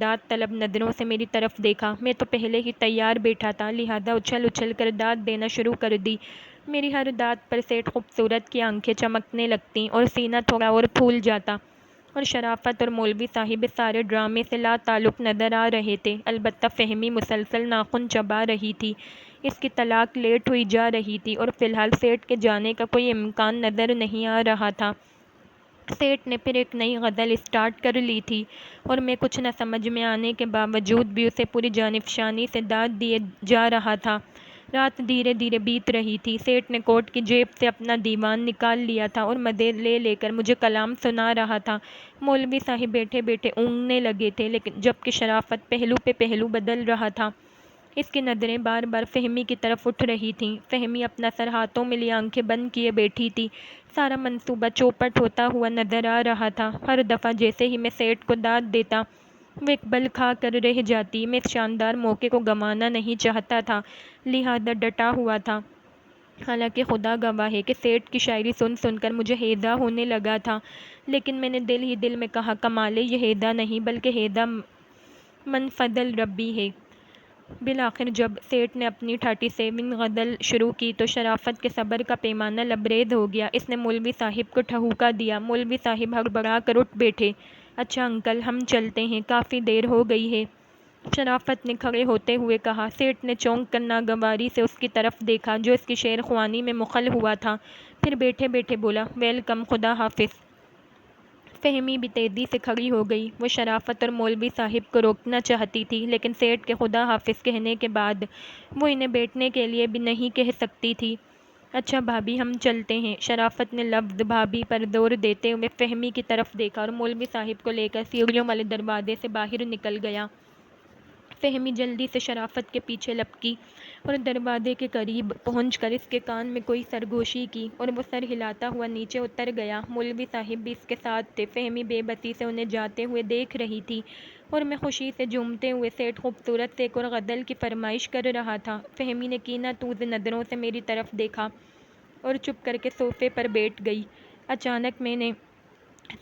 داد طلب نظروں سے میری طرف دیکھا۔ میں تو پہلے ہی تیار بیٹھا تھا، لہٰذا اچھل اچھل کر داد دینا شروع کر دی۔ میری ہر داد پر سیٹھ خوبصورت کی آنکھیں چمکنے لگتیں اور سینہ تھوڑا اور پھول جاتا، اور شرافت اور مولوی صاحب اس سارے ڈرامے سے لا تعلق نظر آ رہے تھے۔ البتہ فہمی مسلسل ناخن چبا رہی تھی، اس کی طلاق لیٹ ہوئی جا رہی تھی اور فی الحال سیٹھ کے جانے کا کوئی امکان نظر نہیں آ رہا تھا۔ سیٹھ نے پھر ایک نئی غزل اسٹارٹ کر لی تھی اور میں کچھ نہ سمجھ میں آنے کے باوجود بھی اسے پوری جانفشانی سے داد دیے جا رہا تھا۔ رات دھیرے دھیرے بیت رہی تھی۔ سیٹھ نے کوٹ کی جیب سے اپنا دیوان نکال لیا تھا اور مدعے لے لے کر مجھے کلام سنا رہا تھا۔ مولوی صاحب بیٹھے بیٹھے اونگنے لگے تھے، لیکن جبکہ شرافت پہلو پہ پہلو بدل رہا تھا۔ اس کی نظریں بار بار فہمی کی طرف اٹھ رہی تھیں۔ فہمی اپنا سر ہاتھوں میں لیے آنکھیں بند کیے بیٹھی تھی۔ سارا منصوبہ چوپٹ ہوتا ہوا نظر آ رہا تھا۔ ہر دفعہ جیسے ہی میں سیٹھ کو داد دیتا، وہ ایک بل کھا کر رہ جاتی۔ میں اس شاندار موقع کو گنوانا نہیں چاہتا تھا، لہٰذا ڈٹا ہوا تھا۔ حالانکہ خدا گواہ ہے کہ سیٹھ کی شاعری سن سن کر مجھے ہیضہ ہونے لگا تھا، لیکن میں نے دل ہی دل میں کہا کمالے یہ ہیضہ نہیں بلکہ ہیضہ من فضل ربی ہے۔ بالآخر جب سیٹھ نے اپنی 37 غزل شروع کی تو شرافت کے صبر کا پیمانہ لبریز ہو گیا۔ اس نے مولوی صاحب کو ٹھہوکا دیا۔ مولوی صاحب ہڑبڑا کر اٹھ بیٹھے۔ اچھا انکل، ہم چلتے ہیں، کافی دیر ہو گئی ہے، شرافت نے کھڑے ہوتے ہوئے کہا۔ سیٹھ نے چونک کر ناگواری سے اس کی طرف دیکھا جو اس کی شعر خوانی میں مخل ہوا تھا، پھر بیٹھے بیٹھے بولا، ویلکم، خدا حافظ۔ فہمی بھی تیزی سے کھڑی ہو گئی۔ وہ شرافت اور مولوی صاحب کو روکنا چاہتی تھی، لیکن سیٹھ کے خدا حافظ کہنے کے بعد وہ انہیں بیٹھنے کے لیے بھی نہیں کہہ سکتی تھی۔ اچھا بھابھی، ہم چلتے ہیں۔ شرافت نے لفظ بھابھی پر زور دیتے ہوئے فہمی کی طرف دیکھا اور مولوی صاحب کو لے کر سیڑھیوں والے دروازے سے باہر نکل گیا۔ فہمی جلدی سے شرافت کے پیچھے لپکی اور دروازے کے قریب پہنچ کر اس کے کان میں کوئی سرگوشی کی اور وہ سر ہلاتا ہوا نیچے اتر گیا۔ مولوی صاحب بھی اس کے ساتھ تھے۔ فہمی بے بسی سے انہیں جاتے ہوئے دیکھ رہی تھی اور میں خوشی سے جھومتے ہوئے سیٹھ خوبصورت سے ایک اور غزل کی فرمائش کر رہا تھا۔ فہمی نے کینہ توز نظروں سے میری طرف دیکھا اور چپ کر کے صوفے پر بیٹھ گئی۔ اچانک میں نے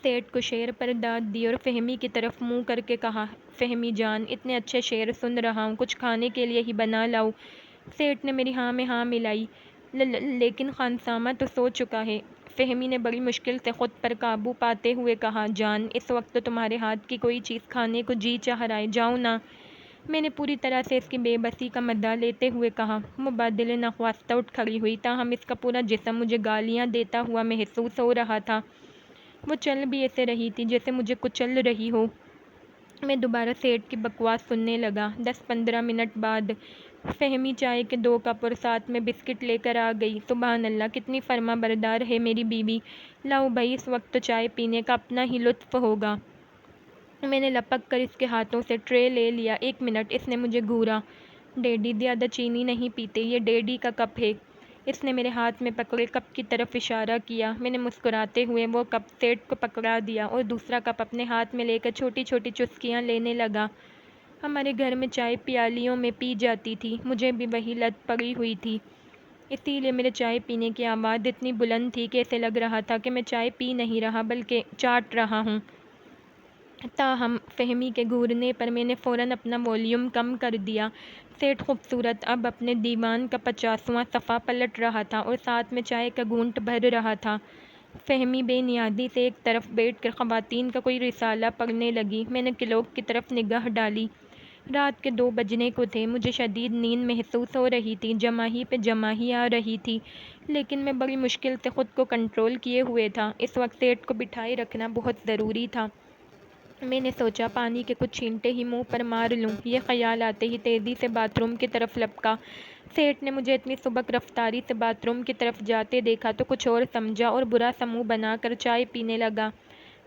سیٹھ کو شعر پر داد دی اور فہمی کی طرف منہ کر کے کہا، فہمی جان، اتنے اچھے شعر سن رہا ہوں، کچھ کھانے کے لیے ہی بنا لاؤ۔ سیٹھ نے میری ہاں میں ہاں ملائی، لیکن خانسامہ تو سو چکا ہے۔ فہمی نے بڑی مشکل سے خود پر قابو پاتے ہوئے کہا، جان، اس وقت تو تمہارے ہاتھ کی کوئی چیز کھانے کو جی چاہ رہا ہے، جاؤ نا۔ میں نے پوری طرح سے اس کی بے بسی کا مزہ لیتے ہوئے کہا۔ مبادلے نخواستہ اٹھ کھڑی ہوئی، تاہم اس کا پورا جسم مجھے گالیاں دیتا ہوا محسوس ہو رہا تھا۔ وہ چل بھی ایسے رہی تھی جیسے مجھے کچل رہی ہو۔ میں دوبارہ سیٹھ کی بکواس سننے لگا۔ 10-15 منٹ بعد فہمی چائے کے 2 کپ اور ساتھ میں بسکٹ لے کر آ گئی۔ سبحان اللہ، کتنی فرما بردار ہے میری بیوی۔ لاؤ بھائی، اس وقت تو چائے پینے کا اپنا ہی لطف ہوگا۔ میں نے لپک کر اس کے ہاتھوں سے ٹرے لے لیا۔ 1 منٹ، اس نے مجھے گھورا۔ ڈیڈی زیادہ چینی نہیں پیتے، یہ ڈیڈی کا کپ ہے۔ اس نے میرے ہاتھ میں پکڑے کپ کی طرف اشارہ کیا۔ میں نے مسکراتے ہوئے وہ کپ سیٹھ کو پکڑا دیا اور دوسرا کپ اپنے ہاتھ میں لے کر چھوٹی چھوٹی چسکیاں لینے لگا۔ ہمارے گھر میں چائے پیالیوں میں پی جاتی تھی، مجھے بھی وہی لت پڑی ہوئی تھی، اسی لیے میرے چائے پینے کی آواز اتنی بلند تھی کہ ایسے لگ رہا تھا کہ میں چائے پی نہیں رہا بلکہ چاٹ رہا ہوں۔ تاہم فہمی کے گھورنے پر میں نے فوراً اپنا والیوم کم کر دیا۔ سیٹھ خوبصورت اب اپنے دیوان کا 50واں صفحہ پلٹ رہا تھا اور ساتھ میں چائے کا گھونٹ بھر رہا تھا۔ فہمی بے نیازی سے ایک طرف بیٹھ کر خواتین کا کوئی رسالہ پڑھنے لگی۔ میں نے کلاک کی طرف نگاہ ڈالی۔ رات کے 2 بجنے کو تھے۔ مجھے شدید نیند محسوس ہو رہی تھی، جماہی پہ جماہی آ رہی تھی، لیکن میں بڑی مشکل سے خود کو کنٹرول کیے ہوئے تھا۔ اس وقت سیٹھ کو بٹھائے رکھنا بہت ضروری تھا۔ میں نے سوچا پانی کے کچھ چھینٹے ہی منہ پر مار لوں۔ یہ خیال آتے ہی تیزی سے باتھ روم کی طرف لپکا۔ سیٹھ نے مجھے اتنی سبک رفتاری سے باتھ روم کی طرف جاتے دیکھا تو کچھ اور سمجھا اور برا سا منہ بنا کر چائے پینے لگا۔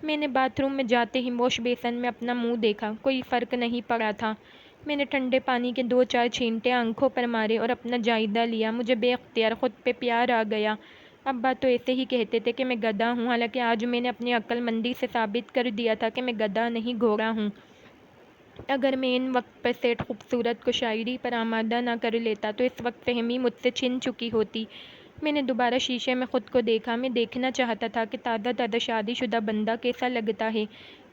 میں نے باتھ روم میں جاتے ہی واش بیسن میں اپنا منہ دیکھا، کوئی فرق نہیں پڑا تھا۔ میں نے ٹھنڈے پانی کے 2-4 چھینٹے آنکھوں پر مارے اور اپنا جائزہ لیا۔ مجھے بے اختیار خود پہ پیار آ گیا۔ ابا تو ایسے ہی کہتے تھے کہ میں گدھا ہوں، حالانکہ آج میں نے اپنی عقل مندی سے ثابت کر دیا تھا کہ میں گدھا نہیں، گھوڑا ہوں۔ اگر میں ان وقت پر سیٹھ خوبصورت کو شاعری پر آمادہ نہ کر لیتا تو اس وقت فہمی مجھ سے چھن چکی ہوتی۔ میں نے دوبارہ شیشے میں خود کو دیکھا۔ میں دیکھنا چاہتا تھا کہ تازہ تازہ شادی شدہ بندہ کیسا لگتا ہے۔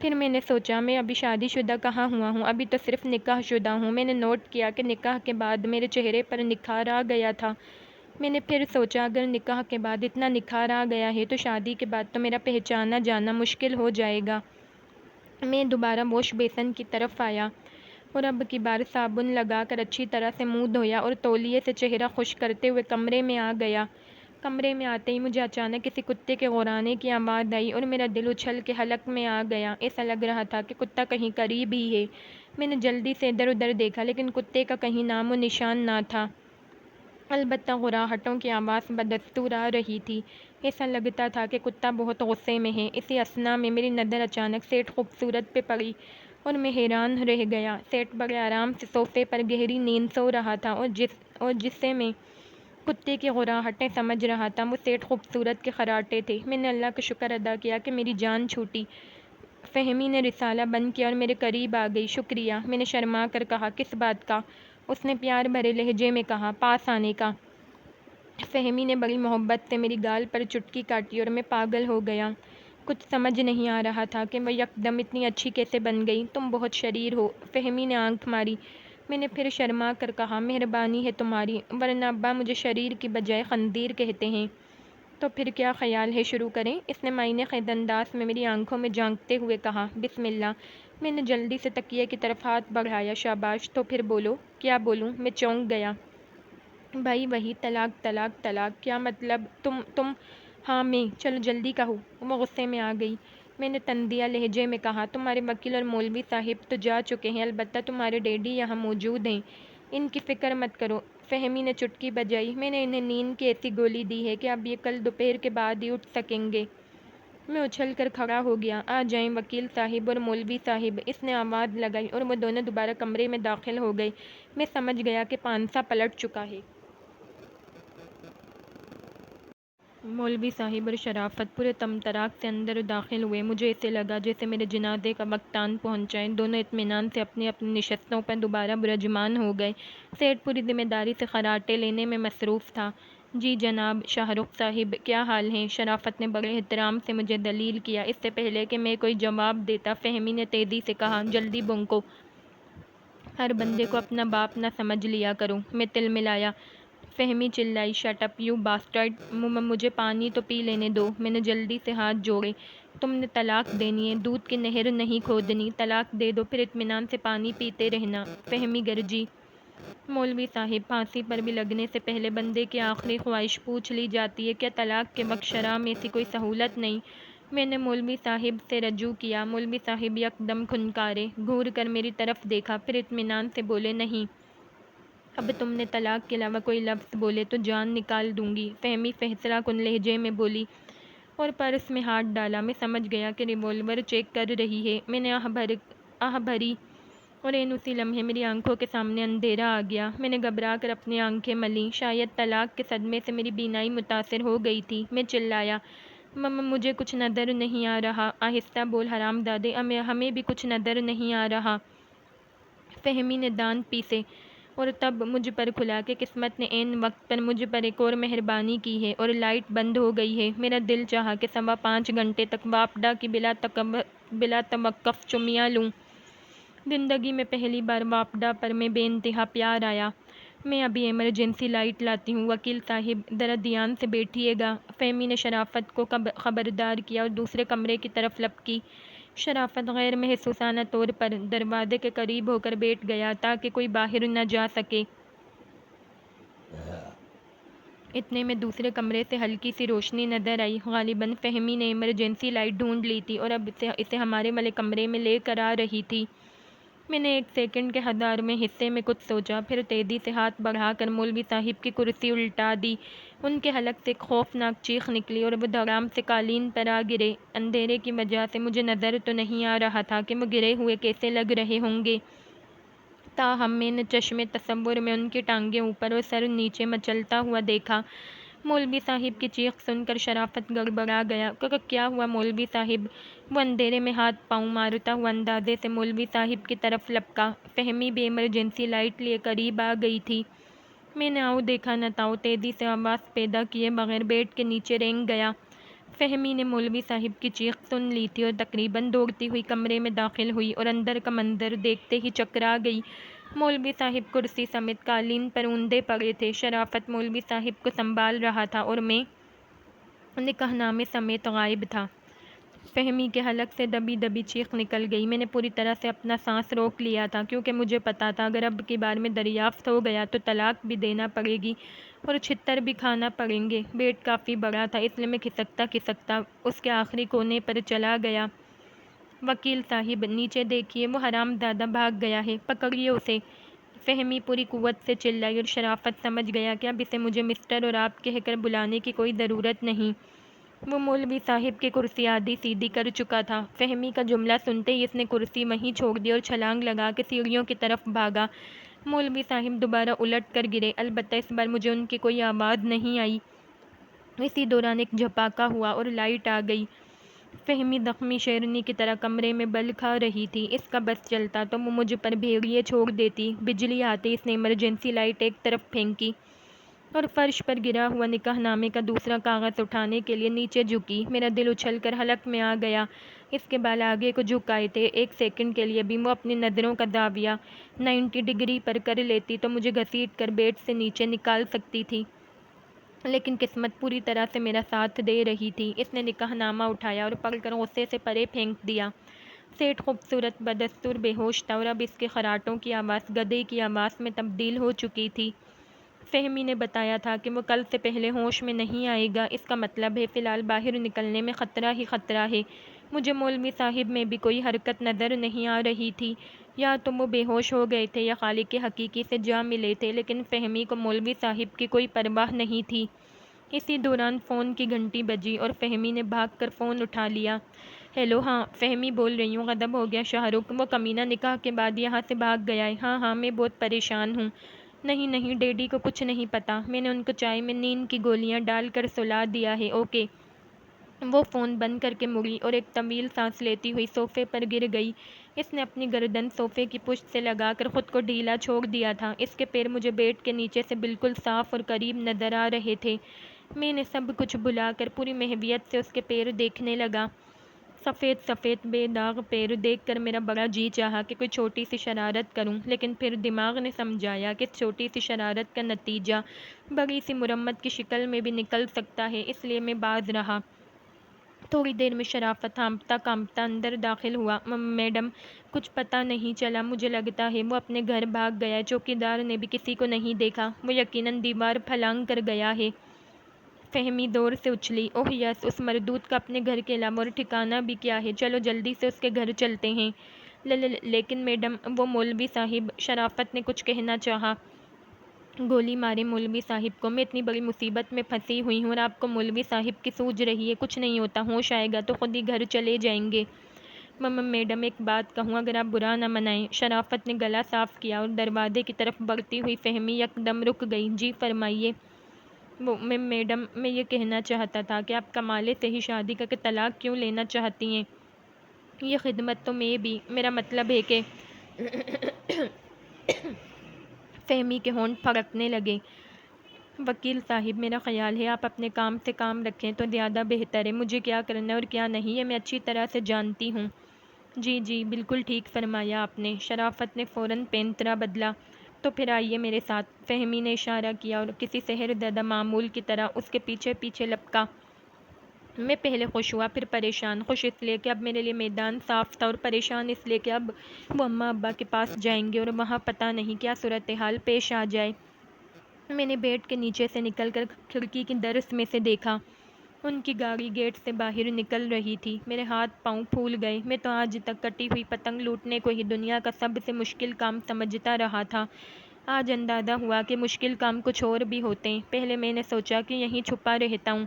پھر میں نے سوچا میں ابھی شادی شدہ کہاں ہوا ہوں، ابھی تو صرف نکاح شدہ ہوں۔ میں نے نوٹ کیا کہ نکاح کے بعد میرے چہرے پر نکھار آ گیا تھا۔ میں نے پھر سوچا اگر نکاح کے بعد اتنا نکھار آ گیا ہے تو شادی کے بعد تو میرا پہچانا جانا مشکل ہو جائے گا۔ میں دوبارہ واش بیسن کی طرف آیا اور اب کی بار صابن لگا کر اچھی طرح سے منہ دھویا اور تولیے سے چہرہ خشک کرتے ہوئے کمرے میں آ گیا۔ کمرے میں آتے ہی مجھے اچانک کسی کتے کے غرانے کی آواز آئی اور میرا دل اچھل کے حلق میں آ گیا۔ ایسا لگ رہا تھا کہ کتا کہیں قریب ہی ہے۔ میں نے جلدی سے ادھر ادھر دیکھا لیکن کتے کا کہیں نام و نشان نہ تھا۔ البتہ غراہٹوں کی آواز بدستور آ رہی تھی۔ ایسا لگتا تھا کہ کتا بہت غصے میں ہے۔ اسی اثنا میں میری نظر اچانک سیٹھ خوبصورت پہ پڑی اور میں حیران رہ گیا۔ سیٹھ بڑے آرام سے صوفے پر گہری نیند سو رہا تھا اور جس سے میں کتے کی غراہٹیں سمجھ رہا تھا وہ سیٹھ خوبصورت کے خراٹے تھے۔ میں نے اللہ کا شکر ادا کیا کہ میری جان چھوٹی۔ فہمی نے رسالہ بند کیا اور میرے قریب آ گئی۔ شکریہ، میں نے شرما کر کہا۔ کس بات کا؟ اس نے پیار بھرے لہجے میں کہا۔ پاس آنے کا۔ فہمی نے بڑی محبت سے میری گال پر چٹکی کاٹی اور میں پاگل ہو گیا۔ کچھ سمجھ نہیں آ رہا تھا کہ وہ یکدم اتنی اچھی کیسے بن گئی۔ تم بہت شریر ہو۔ فہمی نے آنکھ ماری۔ میں نے پھر شرما کر کہا مہربانی ہے تمہاری، ورنہ ابا مجھے شریر کی بجائے خنزیر کہتے ہیں۔ تو پھر کیا خیال ہے شروع کریں؟ اس نے معنی خیز انداز میں میری آنکھوں میں جھانکتے ہوئے کہا۔ بسم اللہ۔ میں نے جلدی سے تکیے کی طرف ہاتھ بڑھایا۔ شاباش، تو پھر بولو۔ کیا بولوں؟ میں چونک گیا۔ بھائی وہی طلاق طلاق طلاق، کیا مطلب؟ تم ہاں میں، چلو جلدی کہو۔ وہ غصے میں آ گئی۔ میں نے تندیہ لہجے میں کہا تمہارے وکیل اور مولوی صاحب تو جا چکے ہیں، البتہ تمہارے ڈیڈی یہاں موجود ہیں، ان کی فکر مت کرو۔ فہمی نے چٹکی بجائی۔ میں نے انہیں نیند کی ایسی گولی دی ہے کہ اب یہ کل دوپہر کے بعد ہی اٹھ سکیں گے۔ میں اچھل کر کھڑا ہو گیا۔ آ جائیں وکیل صاحب اور مولوی صاحب، اس نے آواز لگائی اور وہ دونوں دوبارہ کمرے میں داخل ہو گئے۔ میں سمجھ گیا کہ پانسا پلٹ چکا ہے۔ مولوی صاحب اور شرافت پورے طمطراق سے اندر داخل ہوئے۔ مجھے ایسے لگا جیسے میرے جنازے کا وقت آن پہنچا ہے۔ دونوں اطمینان سے اپنی اپنی نشستوں پر دوبارہ برجمان ہو گئے۔ سیٹھ پوری ذمہ داری سے خراٹے لینے میں مصروف تھا۔ جی جناب شاہ رخ صاحب، کیا حال ہیں؟ شرافت نے بڑے احترام سے مجھے دلیل کیا۔ اس سے پہلے کہ میں کوئی جواب دیتا فہمی نے تیزی سے کہا جلدی بونکو، ہر بندے کو اپنا باپ نہ سمجھ لیا کرو۔ میں تلملایا۔ فہمی چلائی شٹ اپ یو باسٹرڈ، مجھے پانی تو پی لینے دو۔ میں نے جلدی سے ہاتھ جوڑے۔ تم نے طلاق دینی ہے، دودھ کی نہر نہیں کھودنی، طلاق دے دو پھر اطمینان سے پانی پیتے رہنا۔ فہمی گرجی۔ مولوی صاحب، پھانسی پر بھی لگنے سے پہلے بندے کی آخری خواہش پوچھ لی جاتی ہے، کیا طلاق کے وقت شرع میں ایسی کوئی سہولت نہیں؟ میں نے مولوی صاحب سے رجوع کیا۔ مولوی صاحب یکدم کھنکارے، گھور کر میری طرف دیکھا، پھر اطمینان سے بولے نہیں، اب تم نے طلاق کے علاوہ کوئی لفظ بولے تو جان نکال دوں گی۔ فہمی فیصلہ کن لہجے میں بولی اور پرس میں ہاتھ ڈالا۔ میں سمجھ گیا کہ ریوالور چیک کر رہی ہے۔ میں نے آہ بھری اور اسی لمحے میری آنکھوں کے سامنے اندھیرا آ گیا۔ میں نے گھبرا کر اپنی آنکھیں ملیں، شاید طلاق کے صدمے سے میری بینائی متاثر ہو گئی تھی۔ میں چلایا، مجھے کچھ نظر نہیں آ رہا۔ آہستہ بول حرامزادے، ہمیں بھی کچھ نظر نہیں آ رہا۔ فہمی نے دانت پیسے اور تب مجھ پر کھلا کہ قسمت نے عین وقت پر مجھ پر ایک اور مہربانی کی ہے اور لائٹ بند ہو گئی ہے۔ میرا دل چاہا کہ 5.25 گھنٹے تک واپڈا کی بلا توقف چمیاں لوں۔ زندگی میں پہلی بار واپڈا پر میں بے انتہا پیار آیا۔ میں ابھی ایمرجنسی لائٹ لاتی ہوں۔ وکیل صاحب ذرا دھیان سے بیٹھیے گا۔ فہمی نے شرافت کو خبردار کیا اور دوسرے کمرے کی طرف لپکی۔ شرافت غیر محسوسانہ طور پر دروازے کے قریب ہو کر بیٹھ گیا تاکہ کوئی باہر نہ جا سکے۔ اتنے میں دوسرے کمرے سے ہلکی سی روشنی نظر آئی۔ غالباً فہمی نے ایمرجنسی لائٹ ڈھونڈ لی تھی اور اب اسے ہمارے والے کمرے میں لے کر آ رہی تھی۔ میں نے ایک سیکنڈ کے 1000ویں حصے میں کچھ سوچا، پھر تیزی سے ہاتھ بڑھا کر مولوی صاحب کی کرسی الٹا دی۔ ان کے حلق سے ایک خوفناک چیخ نکلی اور وہ دھڑام سے قالین پر آ گرے۔ اندھیرے کی وجہ سے مجھے نظر تو نہیں آ رہا تھا کہ وہ گرے ہوئے کیسے لگ رہے ہوں گے، تاہم میں نے چشمے تصور میں ان کی ٹانگیں اوپر اور سر نیچے مچلتا ہوا دیکھا۔ مولوی صاحب کی چیخ سن کر شرافت گڑبڑا گیا۔ کیا ہوا مولوی صاحب؟ وہ اندھیرے میں ہاتھ پاؤں مارتا ہوا اندازے سے مولوی صاحب کی طرف لپکا۔ فہمی بھی ایمرجنسی لائٹ لیے قریب آ گئی تھی۔ میں نے آؤ دیکھا نہ تاؤ تیزی سے آواز پیدا کیے بغیر بیڈ کے نیچے رینگ گیا۔ فہمی نے مولوی صاحب کی چیخ سن لی تھی اور تقریباً دوڑتی ہوئی کمرے میں داخل ہوئی اور اندر کا منظر دیکھتے ہی چکرا گئی۔ مولوی صاحب کرسی سمیت قالین پر اوندے پڑے تھے۔ شرافت مولوی صاحب کو سنبھال رہا تھا اور میں نکاح نامے سمیت غائب تھا۔ فہمی کے حلق سے دبی دبی چیخ نکل گئی۔ میں نے پوری طرح سے اپنا سانس روک لیا تھا کیونکہ مجھے پتا تھا اگر اب کی بار میں دریافت ہو گیا تو طلاق بھی دینا پڑے گی اور چھتر بھی کھانا پڑیں گے۔ بیڈ کافی بڑا تھا اس لیے میں کھسکتا کھسکتا اس کے آخری کونے پر چلا گیا۔ وکیل صاحب نیچے دیکھیے، وہ حرامزادہ بھاگ گیا ہے، پکڑیے اسے۔ فہمی پوری قوت سے چلائی اور شرافت سمجھ گیا کہ اب اسے مجھے مسٹر اور آپ کہہ کر بلانے کی کوئی ضرورت نہیں۔ وہ مولوی صاحب کی کرسی آدھی سیدھی کر چکا تھا۔ فہمی کا جملہ سنتے ہی اس نے کرسی وہیں چھوڑ دی اور چھلانگ لگا کے سیڑھیوں کی طرف بھاگا۔ مولوی صاحب دوبارہ الٹ کر گرے، البتہ اس بار مجھے ان کی کوئی آواز نہیں آئی۔ اسی دوران ایک جھپاکا ہوا اور لائٹ آ گئی۔ فہمی زخمی شیرنی کی طرح کمرے میں بل کھا رہی تھی۔ اس کا بس چلتا تو وہ مجھ پر بھیڑیے چھوڑ دیتی۔ بجلی آتے اس نے ایمرجنسی لائٹ ایک طرف پھینکی اور فرش پر گرا ہوا نکاح نامے کا دوسرا کاغذ اٹھانے کے لیے نیچے جھکی۔ میرا دل اچھل کر حلق میں آ گیا۔ اس کے بال آگے کو جھکائے تھے۔ ایک سیکنڈ کے لیے بھی وہ اپنی نظروں کا زاویہ 90 ڈگری پر کر لیتی تو مجھے گھسیٹ کر بیڈ سے نیچے نکال سکتی تھی، لیکن قسمت پوری طرح سے میرا ساتھ دے رہی تھی۔ اس نے نکاح نامہ اٹھایا اور پڑھ کر غصے سے پرے پھینک دیا۔ سیٹھ خوبصورت بدستور بے ہوش تھا اور اب اس کے خراٹوں کی آواز گدھے کی آواز میں تبدیل ہو چکی تھی۔ فہمی نے بتایا تھا کہ وہ کل سے پہلے ہوش میں نہیں آئے گا، اس کا مطلب ہے فی الحال باہر نکلنے میں خطرہ ہی خطرہ ہے۔ مجھے مولوی صاحب میں بھی کوئی حرکت نظر نہیں آ رہی تھی، یا تو وہ بے ہوش ہو گئے تھے یا خالق حقیقی سے جا ملے تھے، لیکن فہمی کو مولوی صاحب کی کوئی پرواہ نہیں تھی۔ اسی دوران فون کی گھنٹی بجی اور فہمی نے بھاگ کر فون اٹھا لیا۔ ہیلو، ہاں فہمی بول رہی ہوں۔ غضب ہو گیا شاہ رخ، وہ کمینہ نکاح کے بعد یہاں سے بھاگ گیا ہے۔ ہاں ہاں، میں بہت پریشان ہوں۔ نہیں نہیں، ڈیڈی کو کچھ نہیں پتا، میں نے ان کو چائے میں نیند کی گولیاں ڈال کر سلا دیا ہے۔ اوکے۔ وہ فون بند کر کے مڑی اور ایک طویل سانس لیتی ہوئی صوفے پر گر گئی۔ اس نے اپنی گردن صوفے کی پشت سے لگا کر خود کو ڈھیلا چھوڑ دیا تھا۔ اس کے پیر مجھے بیڈ کے نیچے سے بالکل صاف اور قریب نظر آ رہے تھے۔ میں نے سب کچھ بھلا کر پوری محویت سے اس کے پیر دیکھنے لگا۔ سفید سفید بے داغ پیر دیکھ کر میرا بڑا جی چاہا کہ کوئی چھوٹی سی شرارت کروں، لیکن پھر دماغ نے سمجھایا کہ اس چھوٹی سی شرارت کا نتیجہ بڑی سی مرمت کی شکل میں بھی نکل سکتا ہے، اس لیے میں باز رہا۔ تھوڑی دیر میں شرافت ہانپتا کانپتا اندر داخل ہوا۔ میڈم، کچھ پتہ نہیں چلا، مجھے لگتا ہے وہ اپنے گھر بھاگ گیا ہے، چوکیدار نے بھی کسی کو نہیں دیکھا، وہ یقیناً دیوار پھلانگ کر گیا ہے۔ فہمی زور سے اچھلی۔ اوہ یس، اس مردود کا اپنے گھر کے علاوہ اور ٹھکانہ بھی کیا ہے، چلو جلدی سے اس کے گھر چلتے ہیں۔ لیکن میڈم، وہ مولوی صاحب، شرافت نے کچھ کہنا چاہا۔ گولی مارے مولوی صاحب کو، میں اتنی بڑی مصیبت میں پھنسی ہوئی ہوں اور آپ کو مولوی صاحب کی سوجھ رہی ہے۔ کچھ نہیں ہوتا، ہوش آئے گا تو خود ہی گھر چلے جائیں گے۔ میڈم ایک بات کہوں، اگر آپ برا نہ منائیں۔ شرافت نے گلا صاف کیا اور دروازے کی طرف بڑھتی ہوئی فہمی یکدم رک گئی۔ جی فرمائیے۔ میڈم، میں یہ کہنا چاہتا تھا کہ آپ کمالے سے ہی شادی کر کے طلاق کیوں لینا چاہتی ہیں؟ یہ خدمت تو میں بھی، میرا مطلب ہے کہ فہمی کے ہونٹ پھڑکنے لگے۔ وکیل صاحب، میرا خیال ہے آپ اپنے کام سے کام رکھیں تو زیادہ بہتر ہے۔ مجھے کیا کرنا ہے اور کیا نہیں، یہ میں اچھی طرح سے جانتی ہوں۔ جی جی، بالکل ٹھیک فرمایا آپ نے۔ شرافت نے فوراً پینترا بدلا۔ تو پھر آئیے میرے ساتھ، فہمی نے اشارہ کیا اور کسی سحر زدہ معمول کی طرح اس کے پیچھے پیچھے لپکا۔ میں پہلے خوش ہوا، پھر پریشان۔ خوش اس لیے کہ اب میرے لیے میدان صاف تھا، اور پریشان اس لیے کہ اب وہ اماں ابا کے پاس جائیں گے اور وہاں پتہ نہیں کیا صورتحال پیش آ جائے۔ میں نے بیڈ کے نیچے سے نکل کر کھڑکی کی درس میں سے دیکھا۔ ان کی گاڑی گیٹ سے باہر نکل رہی تھی۔ میرے ہاتھ پاؤں پھول گئے۔ میں تو آج تک کٹی ہوئی پتنگ لوٹنے کو ہی دنیا کا سب سے مشکل کام سمجھتا رہا تھا۔ آج اندازہ ہوا کہ مشکل کام کچھ اور بھی ہوتے ہیں۔ پہلے میں نے سوچا کہ یہیں چھپا رہتا ہوں،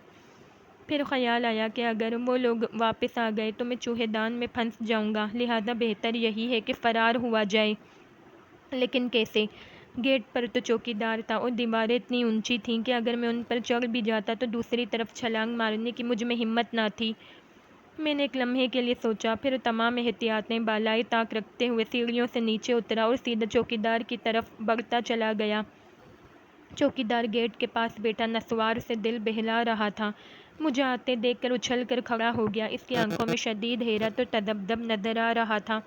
پھر خیال آیا کہ اگر وہ لوگ واپس آ گئے تو میں چوہے دان میں پھنس جاؤں گا، لہذا بہتر یہی ہے کہ فرار ہوا جائے۔ لیکن کیسے؟ گیٹ پر تو چوکیدار تھا اور دیواریں اتنی اونچی تھیں کہ اگر میں ان پر چڑھ بھی جاتا تو دوسری طرف چھلانگ مارنے کی مجھ میں ہمت نہ تھی۔ میں نے ایک لمحے کے لیے سوچا، پھر تمام احتیاطیں بالائے طاق رکھتے ہوئے سیڑھیوں سے نیچے اترا اور سیدھا چوکیدار کی طرف بڑھتا چلا گیا۔ چوکیدار گیٹ کے پاس بیٹھا نسوار سے دل بہلا رہا تھا۔ مجھے آتے دیکھ کر اچھل کر کھڑا ہو گیا۔ اس کی آنکھوں میں شدید حیرت اور تذبذب نظر آ رہا تھا۔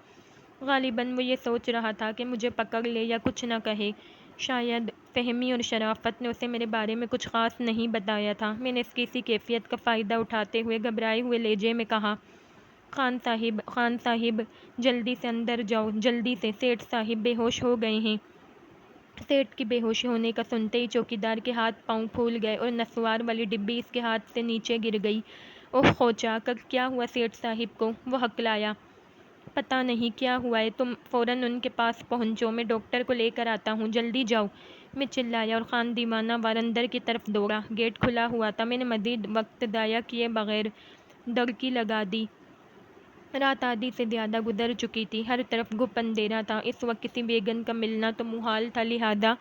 غالباً وہ یہ سوچ رہا تھا کہ مجھے پکڑ لے یا کچھ نہ کہے۔ شاید فہمی اور شرافت نے اسے میرے بارے میں کچھ خاص نہیں بتایا تھا۔ میں نے اس کی اسی کیفیت کا فائدہ اٹھاتے ہوئے گھبرائے ہوئے لہجے میں کہا، خان صاحب جلدی سے اندر جاؤ، جلدی سے، سیٹھ صاحب بے ہوش ہو گئے ہیں۔ سیٹھ کی بے ہوشی ہونے کا سنتے ہی چوکیدار کے ہاتھ پاؤں پھول گئے اور نسوار والی ڈبی اس کے ہاتھ سے نیچے گر گئی۔ اوہ خوچا کر کیا ہوا سیٹھ صاحب کو؟ وہ ہکلایا۔ پتہ نہیں کیا ہوا ہے، تم فوراً ان کے پاس پہنچو، میں ڈاکٹر کو لے کر آتا ہوں، جلدی جاؤ، میں چلایا اور خان دیوانہ وار اندر کی طرف دوڑا۔ گیٹ کھلا ہوا تھا۔ میں نے مزید وقت ضائع کیے بغیر دڑکی لگا دی۔ رات آدھی سے زیادہ گزر چکی تھی۔ ہر طرف گپ اندھیرا تھا۔ اس وقت کسی ویگن کا ملنا تو محال تھا، لہٰذا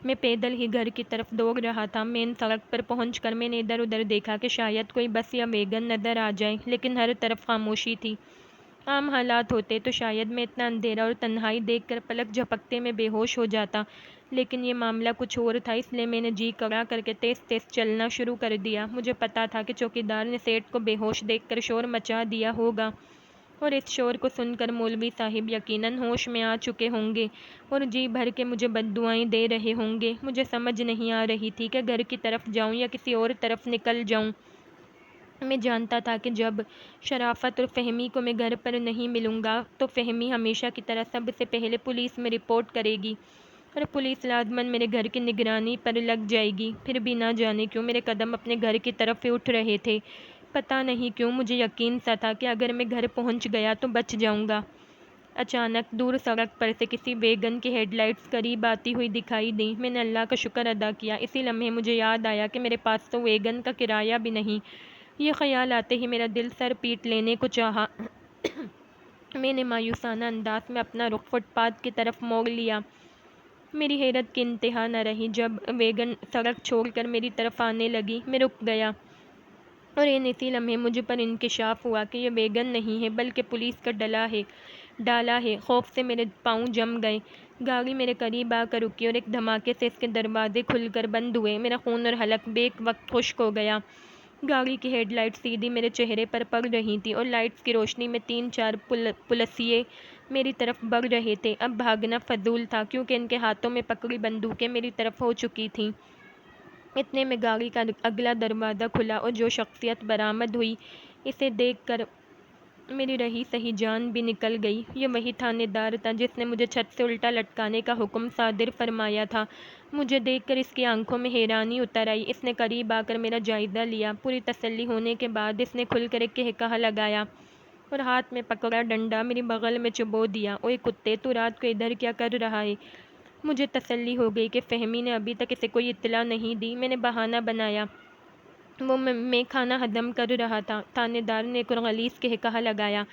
میں پیدل ہی گھر کی طرف دوڑ رہا تھا۔ مین سڑک پر پہنچ کر میں نے ادھر ادھر دیکھا کہ شاید کوئی بس یا ویگن نظر آ جائے، لیکن ہر طرف خاموشی تھی۔ عام حالات ہوتے تو شاید میں اتنا اندھیرا اور تنہائی دیکھ کر پلک جھپکتے میں بے ہوش ہو جاتا، لیکن یہ معاملہ کچھ اور تھا، اس لیے میں نے جی کڑا کر کے تیز تیز چلنا شروع کر دیا۔ مجھے پتا تھا کہ چوکیدار نے سیٹھ کو بے ہوش دیکھ کر شور مچا دیا ہوگا، اور اس شور کو سن کر مولوی صاحب یقیناً ہوش میں آ چکے ہوں گے اور جی بھر کے مجھے بددعائیں دے رہے ہوں گے۔ مجھے سمجھ نہیں آ رہی تھی کہ گھر کی طرف جاؤں یا کسی اور طرف نکل جاؤں۔ میں جانتا تھا کہ جب شرافت اور فہمی کو میں گھر پر نہیں ملوں گا تو فہمی ہمیشہ کی طرح سب سے پہلے پولیس میں رپورٹ کرے گی اور پولیس لازماً میرے گھر کی نگرانی پر لگ جائے گی۔ پھر بھی نہ جانے کیوں میرے قدم اپنے گھر کی طرف ہی اٹھ رہے تھے۔ پتہ نہیں کیوں مجھے یقین سا تھا کہ اگر میں گھر پہنچ گیا تو بچ جاؤں گا۔ اچانک دور سڑک پر سے کسی ویگن کی ہیڈ لائٹس قریب آتی ہوئی دکھائی دیں۔ میں نے اللہ کا شکر ادا کیا۔ اسی لمحے مجھے یاد آیا کہ میرے پاس تو ویگن کا کرایہ بھی نہیں۔ یہ خیال آتے ہی میرا دل سر پیٹ لینے کو چاہا۔ میں نے مایوسانہ انداز میں اپنا رخ فٹ پاتھ کی طرف موڑ لیا۔ میری حیرت کی انتہا نہ رہی جب ویگن سڑک چھوڑ کر میری طرف آنے لگی۔ میں رک گیا اور اسی لمحے مجھ پر انکشاف ہوا کہ یہ ویگن نہیں ہے بلکہ پولیس کا ڈالا ہے۔ خوف سے میرے پاؤں جم گئے۔ گاڑی میرے قریب آ کر رکی اور ایک دھماکے سے اس کے دروازے کھل کر بند ہوئے۔ میرا خون اور حلق بیک وقت خشک ہو گیا۔ گاڑی کی ہیڈ لائٹ سیدھی میرے چہرے پر پڑ رہی تھی اور لائٹس کی روشنی میں 3-4 پولیسیے میری طرف بڑھ رہے تھے۔ اب بھاگنا فضول تھا کیونکہ ان کے ہاتھوں میں پکڑی بندوقیں میری طرف ہو چکی تھیں۔ اتنے میں گاڑی کا اگلا دروازہ کھلا اور جو شخصیت برآمد ہوئی اسے دیکھ کر میری رہی سہی جان بھی نکل گئی۔ یہ وہی تھانے دار تھا جس نے مجھے چھت سے الٹا لٹکانے کا حکم صادر فرمایا تھا۔ مجھے دیکھ کر اس کی آنکھوں میں حیرانی اتر آئی۔ اس نے قریب آ کر میرا جائزہ لیا۔ پوری تسلی ہونے کے بعد اس نے کھل کر ایک قہقہہ لگایا اور ہاتھ میں پکڑا ڈنڈا میری بغل میں چبو دیا۔ اوئے کتے، تو رات کو ادھر کیا کر رہا ہے؟ مجھے تسلی ہو گئی کہ فہمی نے ابھی تک اسے کوئی اطلاع نہیں دی۔ میں نے بہانہ بنایا، وہ میں کھانا ہضم کر رہا تھا۔ تھانے دار نے ایک اور غلیظ قہقہہ لگایا۔